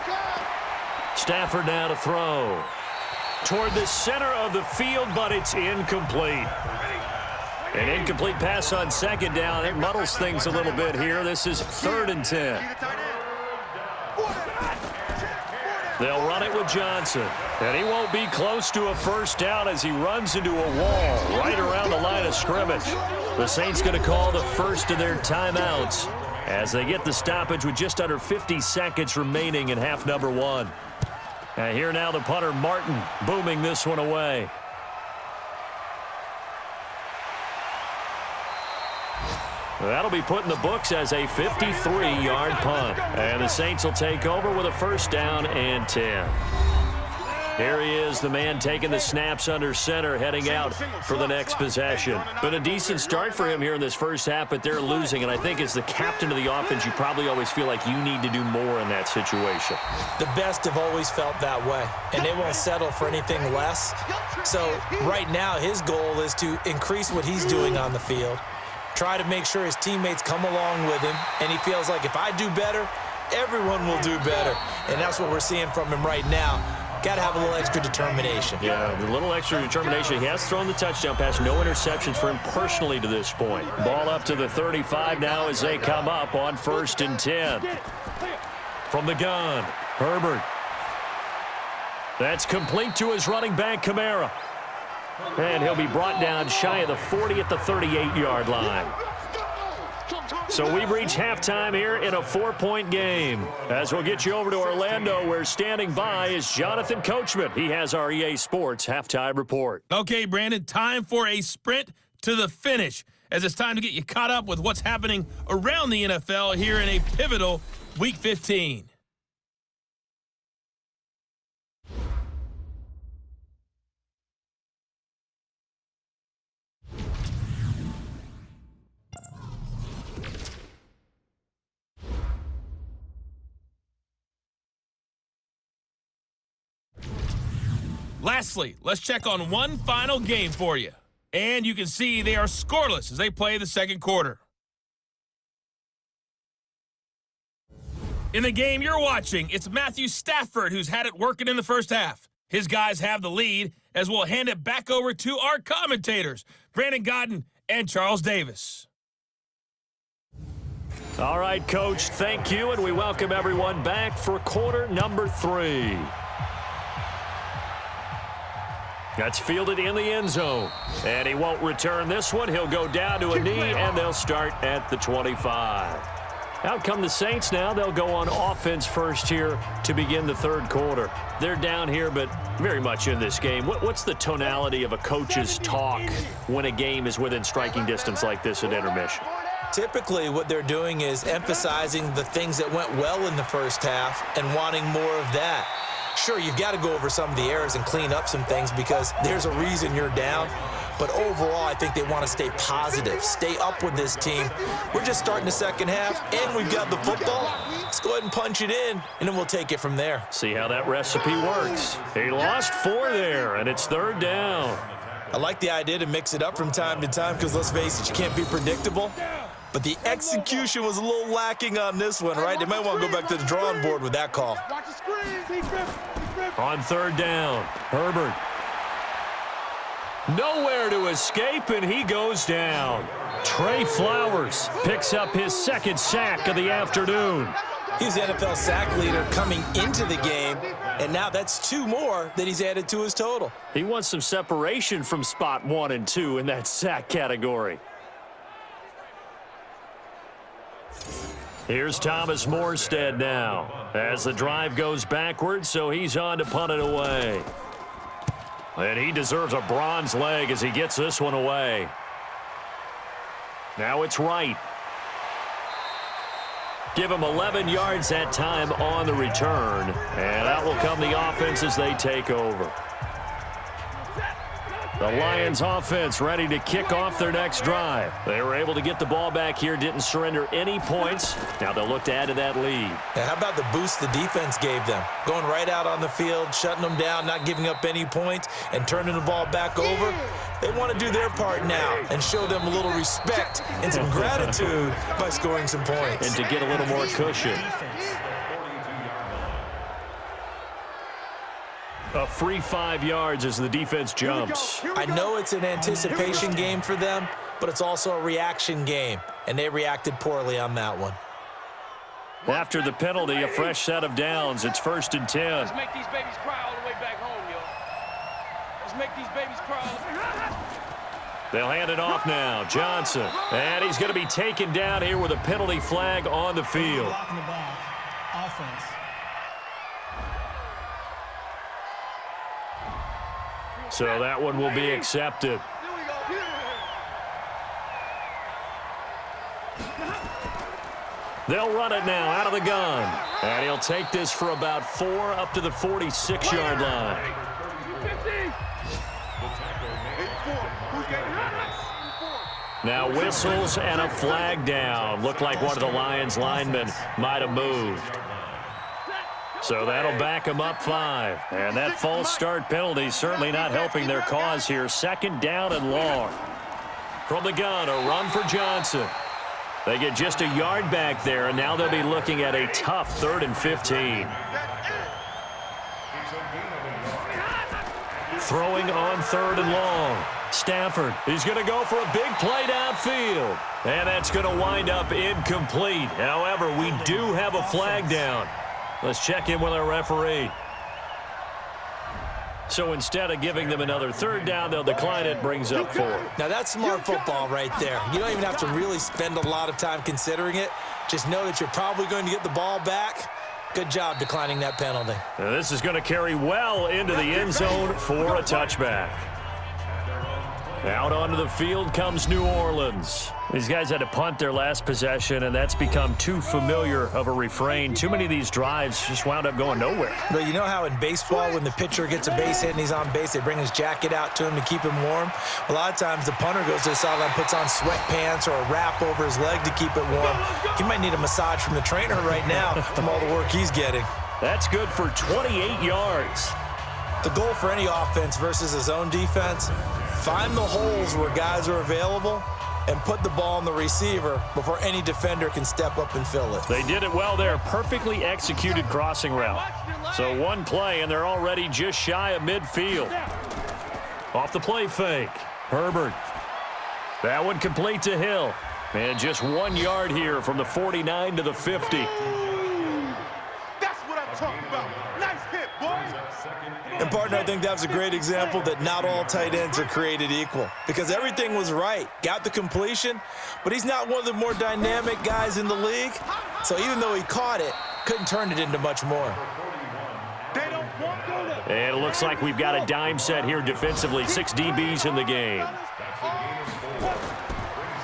Stafford now to throw. Toward the center of the field, but it's incomplete. An incomplete pass on second down. It muddles things a little bit here. This is 3rd and 10. They'll run it with Johnson. And he won't be close to a first down as he runs into a wall right around the line of scrimmage. The Saints going to call the first of their timeouts as they get the stoppage with just under 50 seconds remaining in half number 1. And here now the punter, Martin, booming this one away. That'll be put in the books as a 53-yard punt. And the Saints will take over with a first down and 10. Here he is, the man taking the snaps under center, heading out for the next possession. Been a decent start for him here in this first half, but they're losing. And I think as the captain of the offense, you probably always feel like you need to do more in that situation. The best have always felt that way, and they won't settle for anything less. So right now, his goal is to increase what he's doing on the field, try to make sure his teammates come along with him, and he feels like if I do better, everyone will do better. And that's what we're seeing from him right now. Got to have a little extra determination. Yeah, the little extra determination. He has thrown the touchdown pass. No interceptions for him personally to this point. Ball up to the 35 now as they come up on 1st and 10. From the gun, Herbert. That's complete to his running back, Kamara. And he'll be brought down shy of the 40 at the 38-yard line. So we've reached halftime here in a 4-point game. As we'll get you over to Orlando, where standing by is Jonathan Coachman. He has our EA Sports halftime report. Okay, Brandon, time for a sprint to the finish, as it's time to get you caught up with what's happening around the NFL here in a pivotal Week 15. Lastly, let's check on one final game for you. And you can see they are scoreless as they play the second quarter. In the game you're watching, it's Matthew Stafford who's had it working in the first half. His guys have the lead, as we'll hand it back over to our commentators, Brandon Godden and Charles Davis. All right, Coach, thank you, and we welcome everyone back for quarter number 3. That's fielded in the end zone. And he won't return this one. He'll go down to a knee, and they'll start at the 25. Out come the Saints now. They'll go on offense first here to begin the third quarter. They're down here, but very much in this game. What's the tonality of a coach's talk when a game is within striking distance like this at intermission? Typically, what they're doing is emphasizing the things that went well in the first half and wanting more of that. Sure, you've got to go over some of the errors and clean up some things because there's a reason you're down. But overall, I think they want to stay positive, stay up with this team. We're just starting the second half, and we've got the football. Let's go ahead and punch it in, and then we'll take it from there. See how that recipe works. He lost 4 there, and it's 3rd down. I like the idea to mix it up from time to time because, let's face it, you can't be predictable. But the execution was a little lacking on this one, right? They might want to go back to the drawing board with that call. On 3rd down, Herbert. Nowhere to escape, and he goes down. Trey Flowers picks up his 2nd sack of the afternoon. He's the NFL sack leader coming into the game, and now that's 2 more that he's added to his total. He wants some separation from spot 1 and 2 in that sack category. Here's Thomas Morstead now as the drive goes backwards, so he's on to punt it away. And he deserves a bronze leg as he gets this one away. Now it's Wright. Give him 11 yards that time on the return. And out will come the offense as they take over. The Lions offense ready to kick off their next drive. They were able to get the ball back here, didn't surrender any points. Now they'll look to add to that lead. Now, how about the boost the defense gave them? Going right out on the field, shutting them down, not giving up any points, and turning the ball back over. They want to do their part now and show them a little respect and some gratitude by scoring some points. And to get a little more cushion. A free 5 yards as the defense jumps. I know it's an anticipation game for them, but it's also a reaction game, and they reacted poorly on that one. After the penalty, a fresh set of downs. It's 1st and 10. Let's make these babies cry all the way back home, yo. Let's make these babies cry. They'll hand it off now. Johnson. And he's going to be taken down here with a penalty flag on the field. Block in the back. Offense. So that one will be accepted. They'll run it now out of the gun. And he'll take this for about 4 up to the 46-yard line. Now whistles and a flag down. Looked like one of the Lions linemen might have moved. So that'll back them up 5. And that false start penalty certainly not helping their cause here. 2nd down and long. From the gun, a run for Johnson. They get just a yard back there, and now they'll be looking at a tough 3rd and 15. Throwing on 3rd and long. Stafford, he's going to go for a big play downfield. And that's going to wind up incomplete. However, we do have a flag down. Let's check in with our referee. So instead of giving them another 3rd down, they'll decline it, brings up 4. Now that's smart football right there. You don't even have to really spend a lot of time considering it. Just know that you're probably going to get the ball back. Good job declining that penalty. Now this is going to carry well into the end zone for a touchback. Out onto the field comes New Orleans. These guys had to punt their last possession, and that's become too familiar of a refrain. Too many of these drives just wound up going nowhere. But you know how in baseball, when the pitcher gets a base hit and he's on base, they bring his jacket out to him to keep him warm? A lot of times the punter goes to the sideline, puts on sweatpants or a wrap over his leg to keep it warm. He might need a massage from the trainer right now from all the work he's getting. That's good for 28 yards. The goal for any offense versus his own defense, find the holes where guys are available and put the ball on the receiver before any defender can step up and fill it. They did it well there. Perfectly executed crossing route. So one play, and they're already just shy of midfield. Off the play fake. Herbert. That one complete to Hill. And just 1 yard here from the 49 to the 50. That's what I'm talking about. Nice hit, boys. And, partner, I think that was a great example that not all tight ends are created equal, because everything was right. Got the completion, but he's not one of the more dynamic guys in the league. So even though he caught it, couldn't turn it into much more. And it looks like we've got a dime set here defensively. 6 DBs in the game.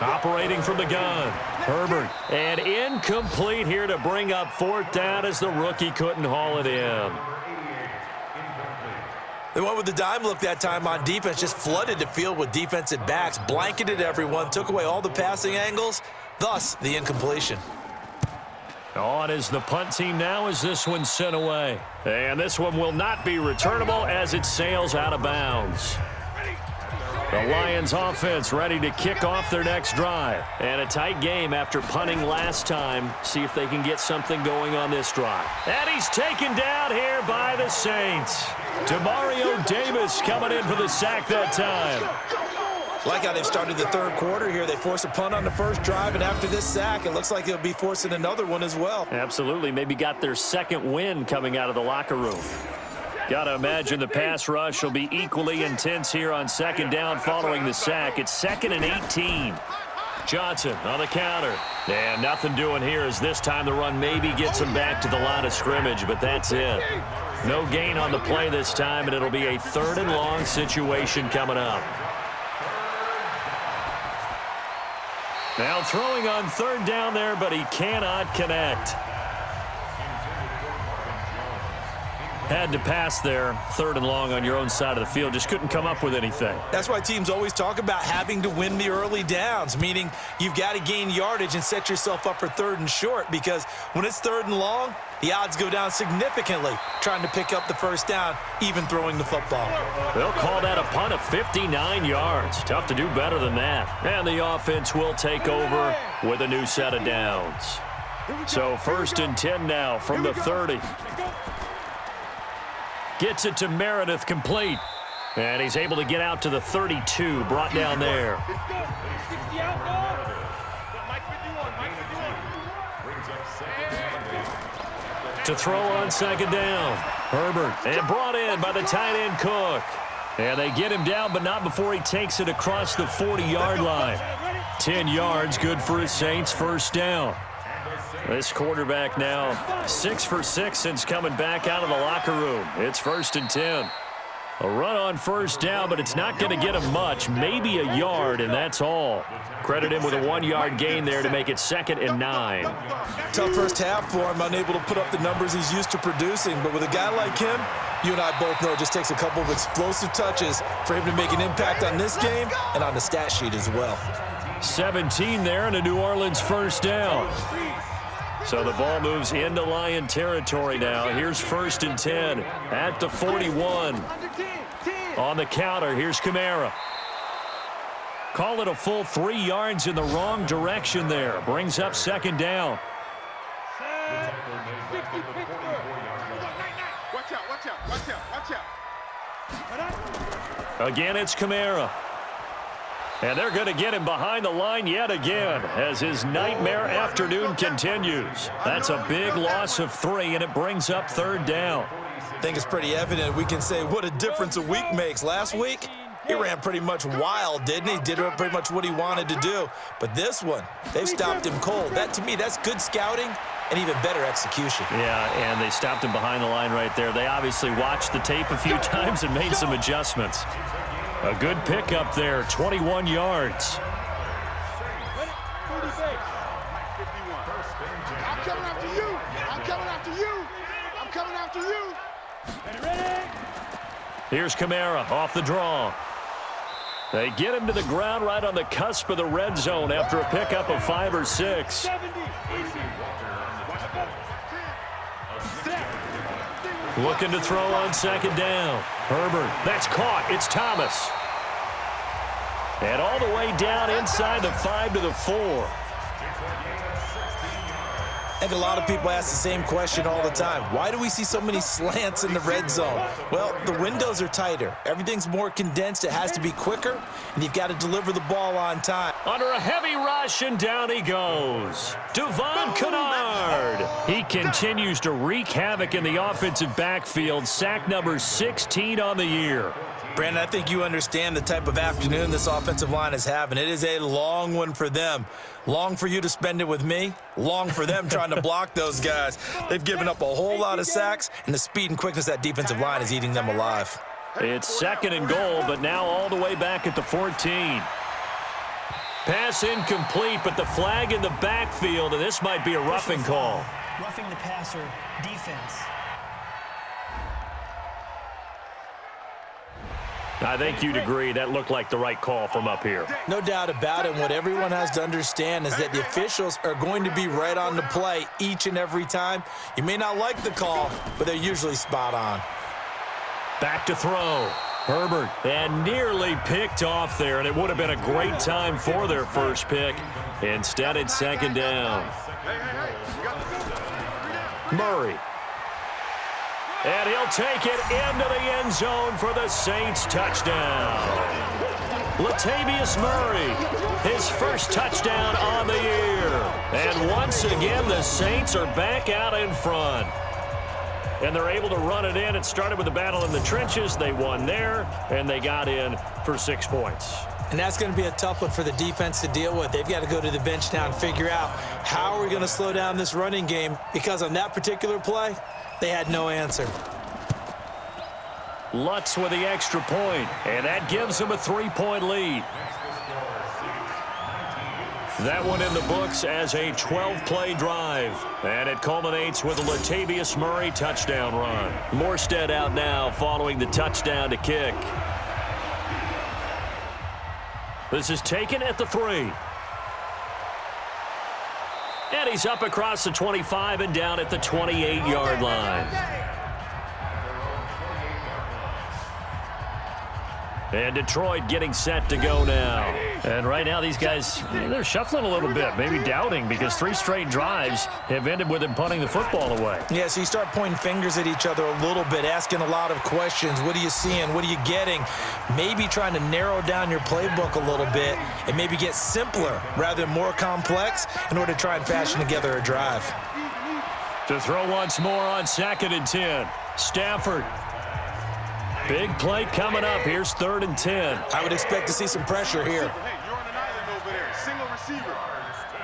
Operating from the gun. Herbert. And incomplete here to bring up 4th down as the rookie couldn't haul it in. They went with the dime look that time on defense, just flooded the field with defensive backs, blanketed everyone, took away all the passing angles, thus the incompletion. On is the punt team now as this one's sent away. And this one will not be returnable as it sails out of bounds. The Lions offense ready to kick off their next drive. And a tight game after punting last time. See if they can get something going on this drive. And he's taken down here by the Saints. Demario Davis coming in for the sack that time. Like how they've started the 3rd quarter here. They force a punt on the first drive, and after this sack, it looks like they'll be forcing another one as well. Absolutely. Maybe got their 2nd win coming out of the locker room. Got to imagine the pass rush will be equally intense here on 2nd down following the sack. It's 2nd and 18. Johnson on the counter. And nothing doing here as this time the run maybe gets him back to the line of scrimmage, but that's it. No gain on the play this time, and it'll be a 3rd and long situation coming up. Now throwing on 3rd down there, but he cannot connect. Had to pass there, 3rd and long on your own side of the field. Just couldn't come up with anything. That's why teams always talk about having to win the early downs, meaning you've got to gain yardage and set yourself up for 3rd and short, because when it's 3rd and long, the odds go down significantly trying to pick up the 1st down, even throwing the football. They'll call that a punt of 59 yards. Tough to do better than that. And the offense will take over with a new set of downs. So 1st and 10 now from the 30. Gets it to Meredith complete. And he's able to get out to the 32, brought down there. To throw on 2nd down. Herbert, and brought in by the tight end Cook. And they get him down, but not before he takes it across the 40-yard line. 10 yards, good for his Saints, 1st down. This quarterback now 6 for 6 since coming back out of the locker room. It's 1st and 10. A run on first down, but it's not going to get him much. Maybe a yard, and that's all. Credit him with a 1-yard gain there to make it 2nd and 9. Tough first half for him, unable to put up the numbers he's used to producing. But with a guy like him, you and I both know it just takes a couple of explosive touches for him to make an impact on this game and on the stat sheet as well. 17 there and a New Orleans first down. So the ball moves into Lion territory now. Here's 1st and 10 at the 41. On the counter, here's Kamara. Call it a full 3 yards in the wrong direction there. Brings up 2nd down. Watch out, watch out, watch out, watch out. Again, it's Kamara. And they're going to get him behind the line yet again as his nightmare afternoon continues. That's a big loss of 3, and it brings up 3rd down. I think it's pretty evident. We can say what a difference a week makes. Last week, he ran pretty much wild, didn't he? Did pretty much what he wanted to do. But this one, they've stopped him cold. That, to me, that's good scouting and even better execution. Yeah, and they stopped him behind the line right there. They obviously watched the tape a few times and made some adjustments. A good pickup there, 21 yards. I'm coming after you. I'm coming after you. I'm coming after you. Here's Kamara off the draw. They get him to the ground right on the cusp of the red zone after a pickup of 5 or 6. Looking to throw on 2nd down. Herbert, that's caught. It's Thomas. And all the way down inside the 5 to the 4. I think a lot of people ask the same question all the time. Why do we see so many slants in the red zone? Well, the windows are tighter. Everything's more condensed. It has to be quicker, and you've got to deliver the ball on time. Under a heavy rush, and down he goes. Devon Kennard. He continues to wreak havoc in the offensive backfield. Sack number 16 on the year. Brandon, I think you understand the type of afternoon this offensive line is having. It is a long one for them. Long for you to spend it with me. Long for them trying to block those guys. They've given up a whole lot of sacks, and the speed and quickness of that defensive line is eating them alive. It's 2nd and goal, but now all the way back at the 14. Pass incomplete, but the flag in the backfield, and this might be a roughing call. Roughing the passer defense. I think you'd agree that looked like the right call from up here. No doubt about it. What everyone has to understand is that the officials are going to be right on the play each and every time. You may not like the call, but they're usually spot on. Back to throw. Herbert, and nearly picked off there, and it would have been a great time for their first pick. Instead, it's 2nd down. Murray. And he'll take it into the end zone for the Saints touchdown. Latavius Murray, his first touchdown on the year. And once again, the Saints are back out in front. And they're able to run it in. It started with a battle in the trenches. They won there, and they got in for 6 points. And that's going to be a tough one for the defense to deal with. They've got to go to the bench now and figure out how are we going to slow down this running game, because on that particular play, they had no answer. Lutz with the extra point, and that gives them a 3-point lead. That one in the books as a 12-play drive, and it culminates with a Latavius Murray touchdown run. Morstead out now following the touchdown to kick. This is taken at the 3. And he's up across the 25 and down at the 28-yard line. And Detroit getting set to go now. And right now these guys, they're shuffling a little bit, maybe doubting, because 3 straight drives have ended with them punting the football away. Yeah, so you start pointing fingers at each other a little bit, asking a lot of questions. What are you seeing? What are you getting? Maybe trying to narrow down your playbook a little bit and maybe get simpler rather than more complex in order to try and fashion together a drive. To throw once more on 2nd and 10. Stafford. Big play coming up. Here's 3rd and 10. I would expect to see some pressure here. Hey, you're on an island over there. Single receiver.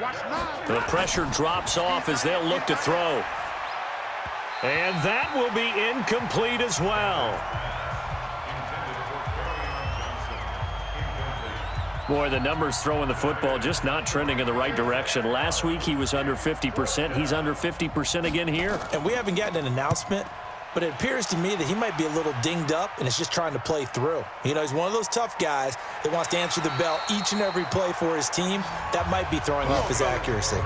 Watch 9. The pressure drops off as they'll look to throw. And that will be incomplete as well. Boy, the numbers throwing the football just not trending in the right direction. Last week he was under 50%. He's under 50% again here. And we haven't gotten an announcement, but it appears to me that he might be a little dinged up and is just trying to play through. You know, he's one of those tough guys that wants to answer the bell each and every play for his team. That might be throwing off his accuracy.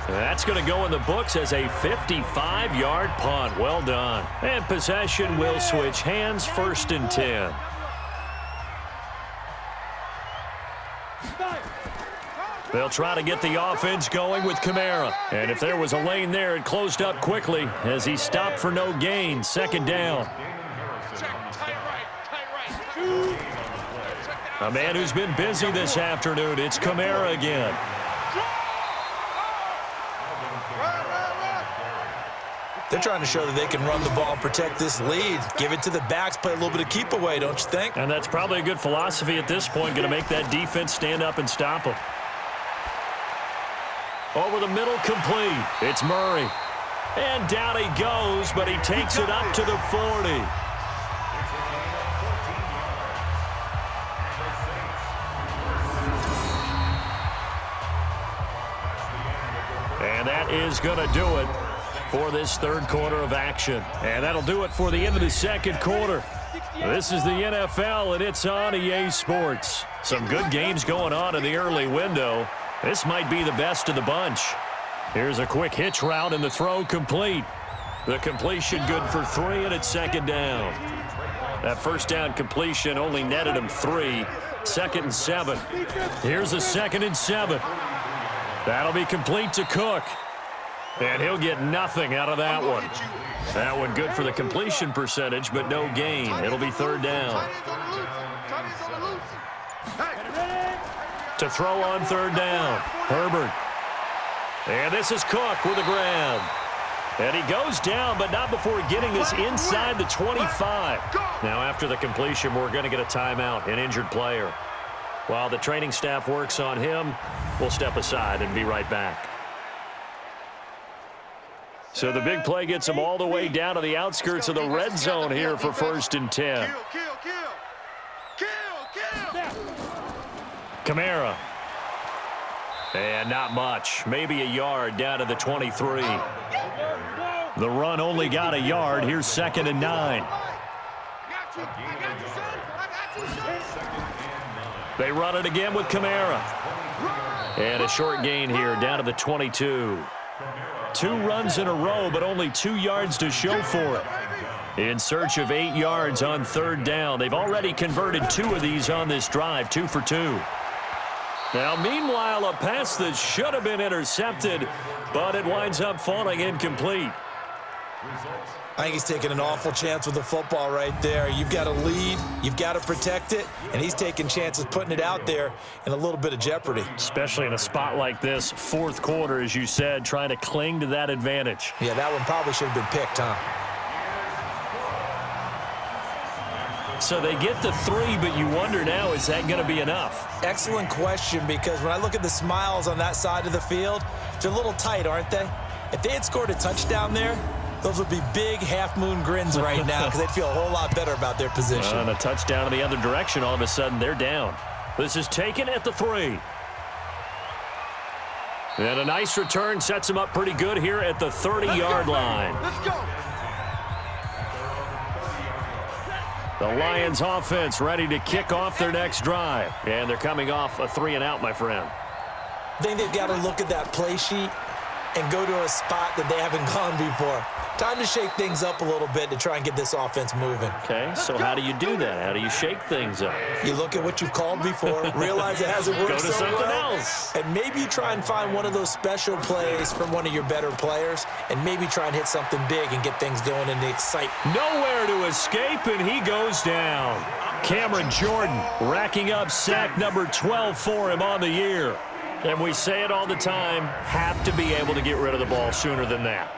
That's going to go in the books as a 55-yard punt. Well done. And possession will switch hands, 1st and 10. They'll try to get the offense going with Kamara. And if there was a lane there, it closed up quickly as he stopped for no gain. 2nd down. A man who's been busy this afternoon. It's Kamara again. They're trying to show that they can run the ball and protect this lead. Give it to the backs, play a little bit of keep away, don't you think? And that's probably a good philosophy at this point, going to make that defense stand up and stop them. Over the middle, complete. It's Murray. And down he goes, but he takes it up to the 40. And that is going to do it for this 3rd quarter of action. And that'll do it for the end of the 2nd quarter. This is the NFL, and it's on EA Sports. Some good games going on in the early window. This might be the best of the bunch. Here's a quick hitch route, and the throw complete. The completion good for 3, and it's 2nd down. That 1st down completion only netted him 3. 2nd and 7. Here's a 2nd and 7. That'll be complete to Cook. And he'll get nothing out of that one. That one good for the completion percentage, but no gain. It'll be 3rd down. To throw on 3rd down, Herbert. And this is Cook with a grab. And he goes down, but not before getting this inside the 25. Now after the completion, we're going to get a timeout, an injured player. While the training staff works on him, we'll step aside and be right back. So the big play gets him all the way down to the outskirts of the red zone here for 1st and 10. Kamara. And not much. Maybe a yard down to the 23. The run only got a yard. Here's 2nd and 9. They run it again with Kamara. And a short gain here down to the 22. 2 runs in a row, but only 2 yards to show for it. In search of 8 yards on 3rd down. They've already converted 2 of these on this drive, 2 for 2. Now, meanwhile, a pass that should have been intercepted, but it winds up falling incomplete. I think he's taking an awful chance with the football right there. You've got a lead, you've got to protect it, and he's taking chances putting it out there in a little bit of jeopardy. Especially in a spot like this, 4th quarter, as you said, trying to cling to that advantage. Yeah, that one probably should have been picked, huh? So they get the 3, but you wonder now, is that going to be enough? Excellent question, because when I look at the smiles on that side of the field, they're a little tight, aren't they? If they had scored a touchdown there, those would be big half-moon grins right now because they'd feel a whole lot better about their position. And a touchdown in the other direction, all of a sudden they're down. This is taken at the 3. And a nice return sets them up pretty good here at the 30-yard line. Let's go. The Lions offense ready to kick off their next drive. And they're coming off a 3-and-out, my friend. I think they've got to look at that play sheet and go to a spot that they haven't gone before. Time to shake things up a little bit to try and get this offense moving. Okay, so how do you do that? How do you shake things up? You look at what you've called before, realize it hasn't worked Go to so something well, else. and maybe you try and find one of those special plays from one of your better players, and maybe try and hit something big and get things going in the excitement. Nowhere to escape, and he goes down. Cameron Jordan racking up sack number 12 for him on the year. And we say it all the time, have to be able to get rid of the ball sooner than that.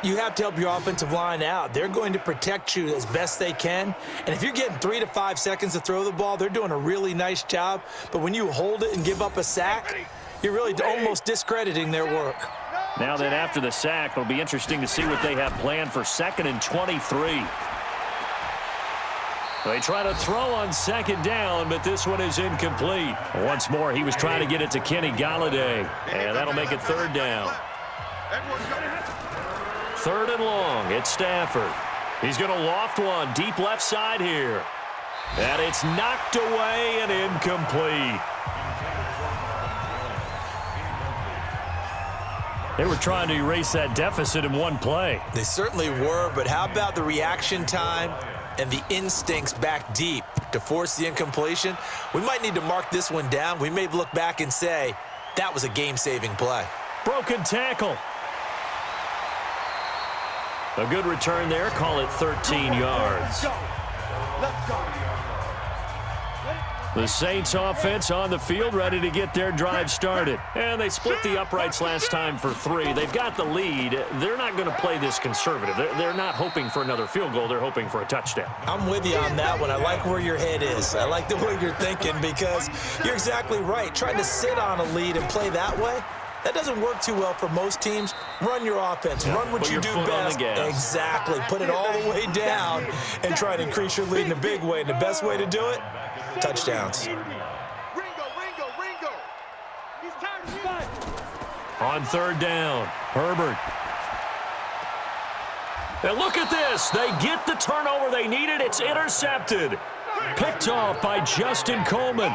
You have to help your offensive line out. They're going to protect you as best they can. And if you're getting 3 to 5 seconds to throw the ball, they're doing a really nice job. But when you hold it and give up a sack, you're really almost discrediting their work. Now then, after the sack, it'll be interesting to see what they have planned for 2nd and 23. They try to throw on second down, but this one is incomplete. Once more, he was trying to get it to Kenny Golladay, and that'll make it third down. Third and long. It's Stafford. He's going to loft one deep left side here. And it's knocked away and incomplete. They were trying to erase that deficit in one play. They certainly were, but how about the reaction time and the instincts back deep to force the incompletion? We might need to mark this one down. We may look back and say, that was a game-saving play. Broken tackle. A good return there. Call it 13 yards. Let's go. The Saints offense on the field, ready to get their drive started. And they split the uprights last time for 3. They've got the lead. They're not going to play this conservative. They're not hoping for another field goal. They're hoping for a touchdown. I'm with you on that one. I like where your head is. I like the way you're thinking because you're exactly right. Trying to sit on a lead and play that way, that doesn't work too well for most teams. Run your offense. Run what you do best. Exactly. Put it all the way down and try to increase your lead in a big way. And the best way to do it, touchdowns. Ringo. He's tired of fighting. On third down, Herbert. And look at this. They get the turnover they needed. It's intercepted. Picked off by Justin Coleman.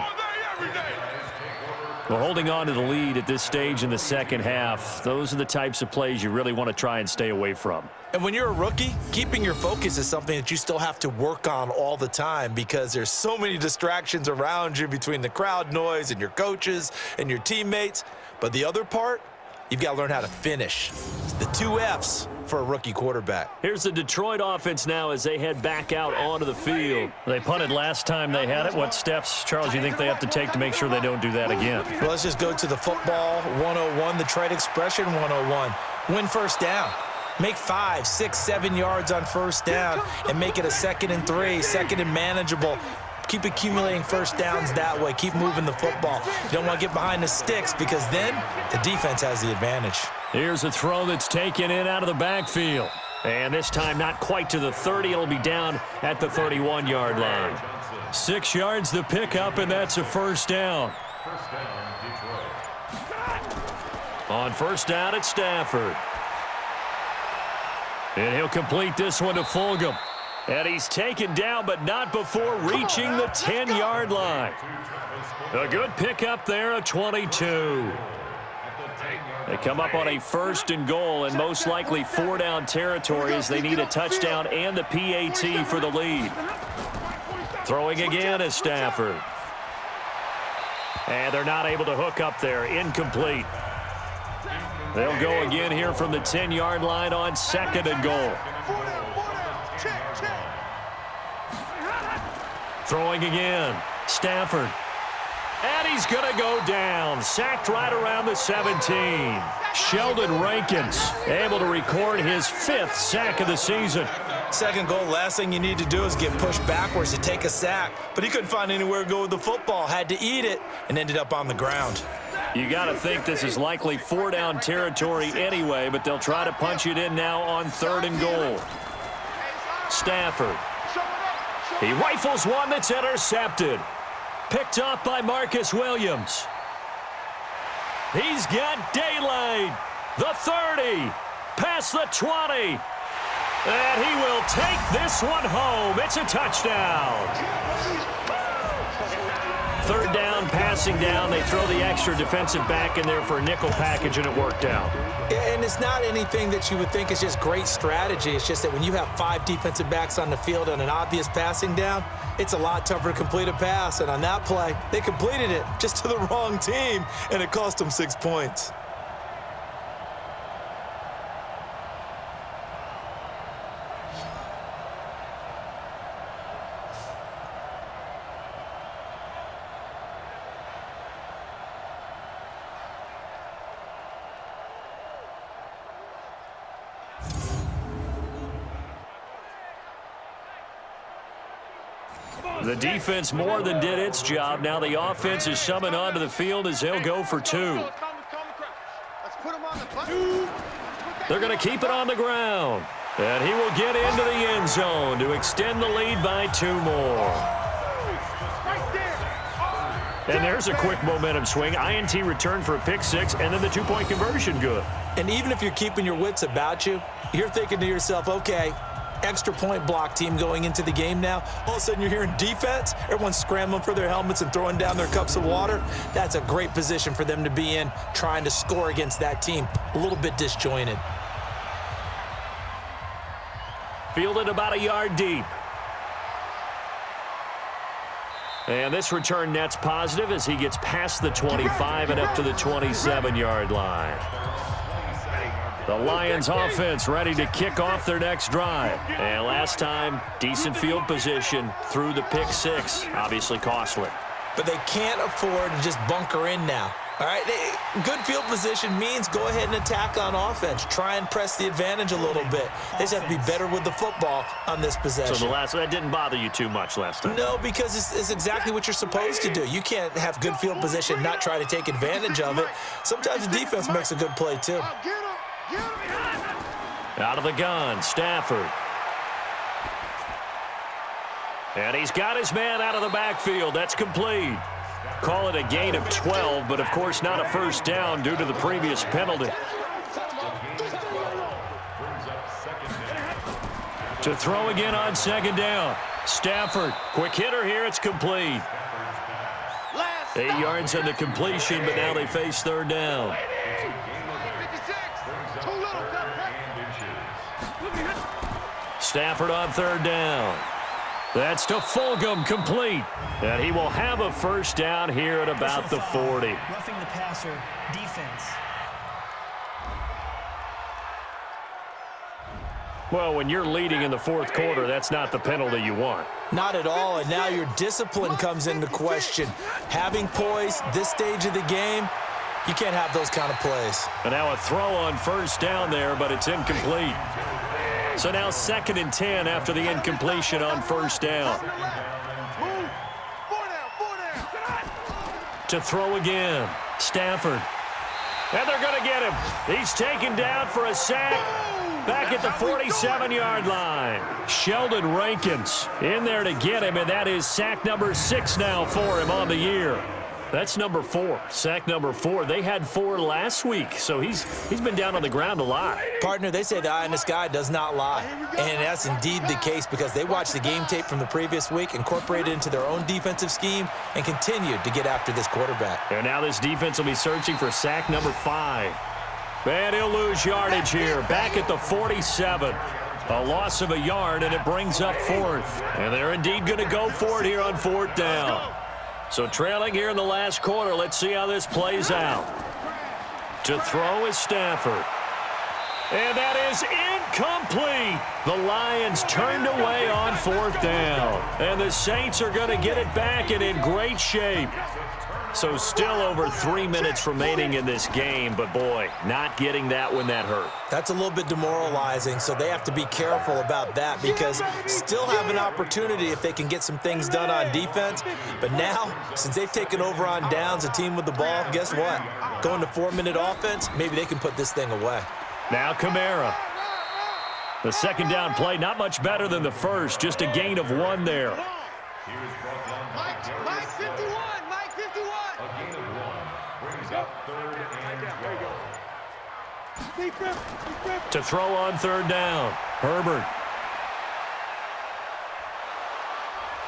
Well, holding on to the lead at this stage in the second half, those are the types of plays you really want to try and stay away from. And when you're a rookie, keeping your focus is something that you still have to work on all the time because there's so many distractions around you between the crowd noise and your coaches and your teammates. But the other part, you've got to learn how to finish. It's the 2 F's for a rookie quarterback. Here's the Detroit offense now as they head back out onto the field. They punted last time they had it. What steps, Charles, you think they have to take to make sure they don't do that again? Well, let's just go to the football 101, the trade expression 101. Win first down. Make 5, 6, 7 yards on first down and make it a 2nd and 3, 2nd and manageable. Keep accumulating first downs that way. Keep moving the football. You don't want to get behind the sticks because then the defense has the advantage. Here's a throw that's taken in out of the backfield. And this time not quite to the 30. It'll be down at the 31-yard line. 6 yards the pickup, and that's a first down. On first down, it's Stafford. And he'll complete this one to Fulgham. And he's taken down, but not before reaching the 10-yard line. A good pickup there, a 22. They come up on a 1st and goal, and most likely 4-down territory as they need a touchdown and the PAT for the lead. Throwing again is Stafford. And they're not able to hook up there. Incomplete. They'll go again here from the 10-yard line on 2nd and goal. Throwing again. Stafford. And he's going to go down. Sacked right around the 17. Sheldon Rankins able to record his 5th sack of the season. 2nd goal, last thing you need to do is get pushed backwards to take a sack. But he couldn't find anywhere to go with the football. Had to eat it and ended up on the ground. You got to think this is likely 4-down territory anyway, but they'll try to punch it in now on 3rd and goal. Stafford. He rifles one that's intercepted. Picked off by Marcus Williams. He's got daylight. The 30. Past the 20. And he will take this one home. It's a touchdown. 3rd down, passing down. They throw the extra defensive back in there for a nickel package, and it worked out. And it's not anything that you would think is just great strategy. It's just that when you have 5 defensive backs on the field on an obvious passing down, it's a lot tougher to complete a pass. And on that play, they completed it just to the wrong team, and it cost them 6 points. The defense more than did its job. Now the offense is summoned onto the field as they'll go for 2. Let's put him on the button. They're going to keep it on the ground. And he will get into the end zone to extend the lead by 2 more. And there's a quick momentum swing. INT return for a pick 6, and then the 2-point conversion good. And even if you're keeping your wits about you, you're thinking to yourself, okay, extra point block team going into the game now. All of a sudden you're hearing defense. Everyone's scrambling for their helmets and throwing down their cups of water. That's a great position for them to be in, trying to score against that team. A little bit disjointed. Fielded about a yard deep. And this return net's positive as he gets past the 25 and up to the 27-yard line. The Lions offense ready to kick off their next drive. And last time, decent field position through the pick 6. Obviously costly. But they can't afford to just bunker in now. All right, good field position means go ahead and attack on offense. Try and press the advantage a little bit. They just have to be better with the football on this possession. So that didn't bother you too much last time? No, because it's exactly what you're supposed to do. You can't have good field position and not try to take advantage of it. Sometimes the defense makes a good play, too. Out of the gun, Stafford. And he's got his man out of the backfield. That's complete. Call it a gain of 12, but of course not a first down due to the previous penalty. To throw again on 2nd down. Stafford, quick hitter here, it's complete. 8 yards on the completion, but now they face 3rd down. Stafford on 3rd down. That's to Fulgham, complete. And he will have a first down here at about the 40. Roughing the passer, defense. Well, when you're leading in the 4th quarter, that's not the penalty you want. Not at all, and now your discipline comes into question. Having poise this stage of the game, you can't have those kind of plays. And now a throw on 1st down there, but it's incomplete. So now 2nd and 10 after the incompletion on 1st down. To throw again, Stafford. And they're going to get him. He's taken down for a sack. Back at the 47-yard line. Sheldon Rankins in there to get him, and that is sack number 6 now for him on the year. That's number 4, sack number 4. They had 4 last week, so he's been down on the ground a lot. Partner, they say the eye in the sky does not lie, and that's indeed the case because they watched the game tape from the previous week, incorporated it into their own defensive scheme, and continued to get after this quarterback. And now this defense will be searching for sack number 5. And he'll lose yardage here, back at the 47. A loss of a yard, and it brings up 4th. And they're indeed going to go for it here on 4th down. So trailing here in the last quarter, let's see how this plays out. To throw is Stafford. And that is incomplete. The Lions turned away on 4th down. And the Saints are going to get it back and in great shape. So still over 3 minutes remaining in this game, but boy, not getting that when that hurt. That's a little bit demoralizing, so they have to be careful about that because still have an opportunity if they can get some things done on defense. But now, since they've taken over on downs, a team with the ball, guess what? Going to 4-minute offense, maybe they can put this thing away. Now Kamara. The 2nd down play, not much better than the first, just a gain of 1 there. Mike 51. A gain of 1 brings up 3rd and 12. To throw on 3rd down, Herbert.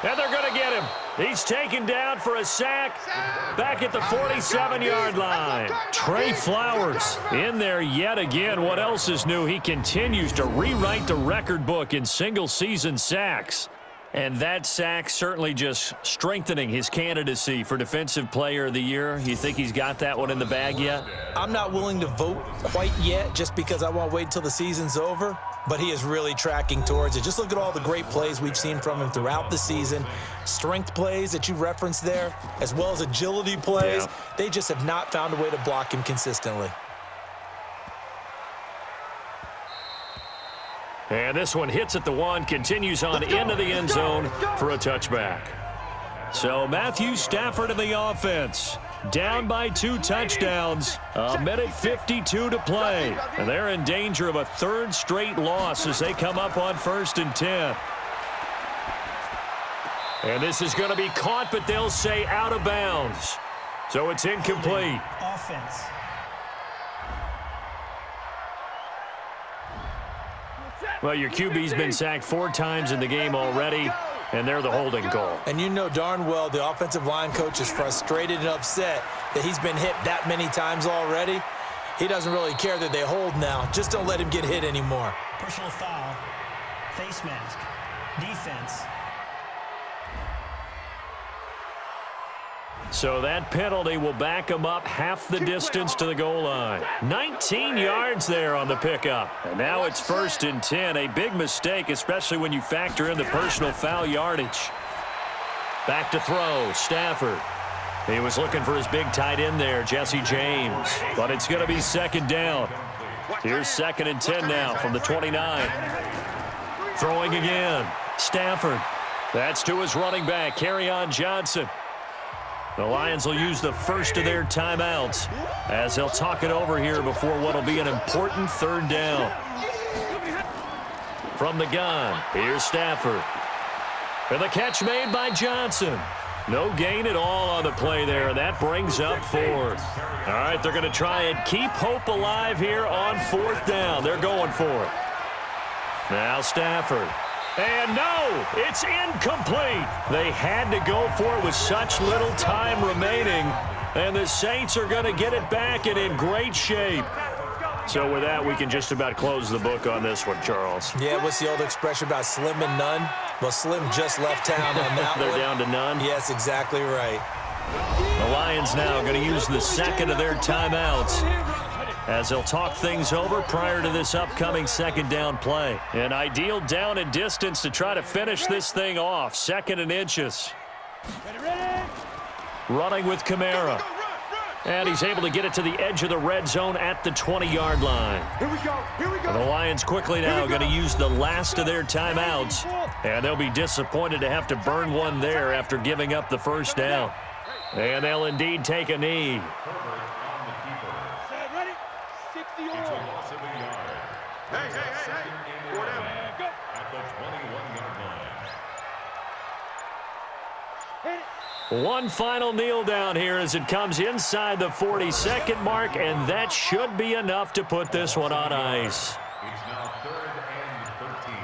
And they're going to get him. He's taken down for a sack back at the 47-yard line. Trey Flowers in there yet again. What else is new? He continues to rewrite the record book in single-season sacks. And that sack certainly just strengthening his candidacy for Defensive Player of the Year. You think he's got that one in the bag yet? I'm not willing to vote quite yet just because I want to wait until the season's over, but he is really tracking towards it. Just look at all the great plays we've seen from him throughout the season. Strength plays that you referenced there, as well as agility plays. Yeah. They just have not found a way to block him consistently. And this one hits at the 1, continues on into the end zone for a touchback. So Matthew Stafford in the offense. down by 2 touchdowns. A minute 52 to play. And they're in danger of a 3rd straight loss as they come up on 1st and 10. And this is going to be caught, but they'll say out of bounds. So it's incomplete. Offense. Well, your QB's been sacked 4 times in the game already, and they're the holding call. And you know darn well the offensive line coach is frustrated and upset that he's been hit that many times already. He doesn't really care that they hold now. Just don't let him get hit anymore. Personal foul. Face mask. Defense. So that penalty will back them up half the distance to the goal line. 19 yards there on the pickup. And now it's 1st and 10. A big mistake, especially when you factor in the personal foul yardage. Back to throw. Stafford. He was looking for his big tight end there, Jesse James. But it's going to be 2nd down. Here's 2nd and 10 now from the 29. Throwing again. Stafford. That's to his running back, Kerryon Johnson. The Lions will use the first of their timeouts as they'll talk it over here before what will be an important 3rd down. From the gun, here's Stafford. And the catch made by Johnson. No gain at all on the play there, and that brings up 4th. All right, they're going to try and keep hope alive here on 4th down. They're going for it. Now Stafford. And no, it's incomplete. They had to go for it with such little time remaining. And the Saints are going to get it back and in great shape. So with that, we can just about close the book on this one, Charles. Yeah, what's the old expression about slim and none? Well, Slim just left town on that They're one. down to none? Yes, exactly right. The Lions now going to use the 2nd of their timeouts as they'll talk things over prior to this upcoming 2nd down play. An ideal down and distance to try to finish this thing off. 2nd and inches. Running with Kamara. And he's able to get it to the edge of the red zone at the 20-yard line. Here we go. Here we go. The Lions quickly now going to use the last of their timeouts. And they'll be disappointed to have to burn one there after giving up the 1st down. And they'll indeed take a knee. Ready? 60 on. Hey. At the 21-yard line. One final kneel down here as it comes inside the 40-second mark, and that should be enough to put this one on ice. It's now 3rd and 13.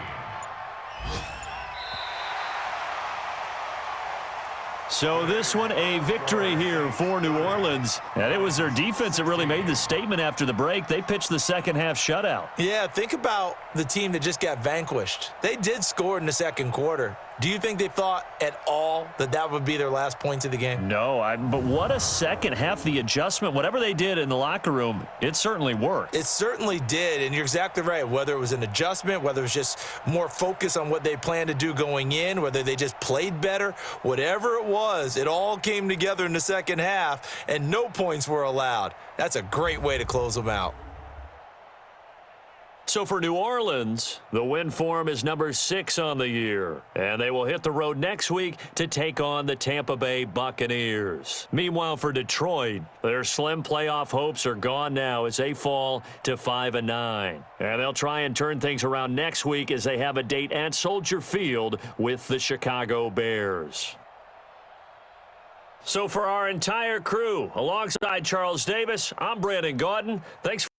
So this one a victory here for New Orleans. And it was their defense that really made the statement after the break. They pitched the second-half shutout. Yeah, think about the team that just got vanquished. They did score in the 2nd quarter. Do you think they thought at all that that would be their last points of the game? No, but what a second half. The adjustment, whatever they did in the locker room, it certainly worked. It certainly did, and you're exactly right. Whether it was an adjustment, whether it was just more focus on what they planned to do going in, whether they just played better, whatever it was, it all came together in the 2nd half, and no points were allowed. That's a great way to close them out. So for New Orleans, the win form is number 6 on the year. And they will hit the road next week to take on the Tampa Bay Buccaneers. Meanwhile, for Detroit, their slim playoff hopes are gone now as they fall to 5-9. And they'll try and turn things around next week as they have a date at Soldier Field with the Chicago Bears. So for our entire crew, alongside Charles Davis, I'm Brandon Gaudin. Thanks for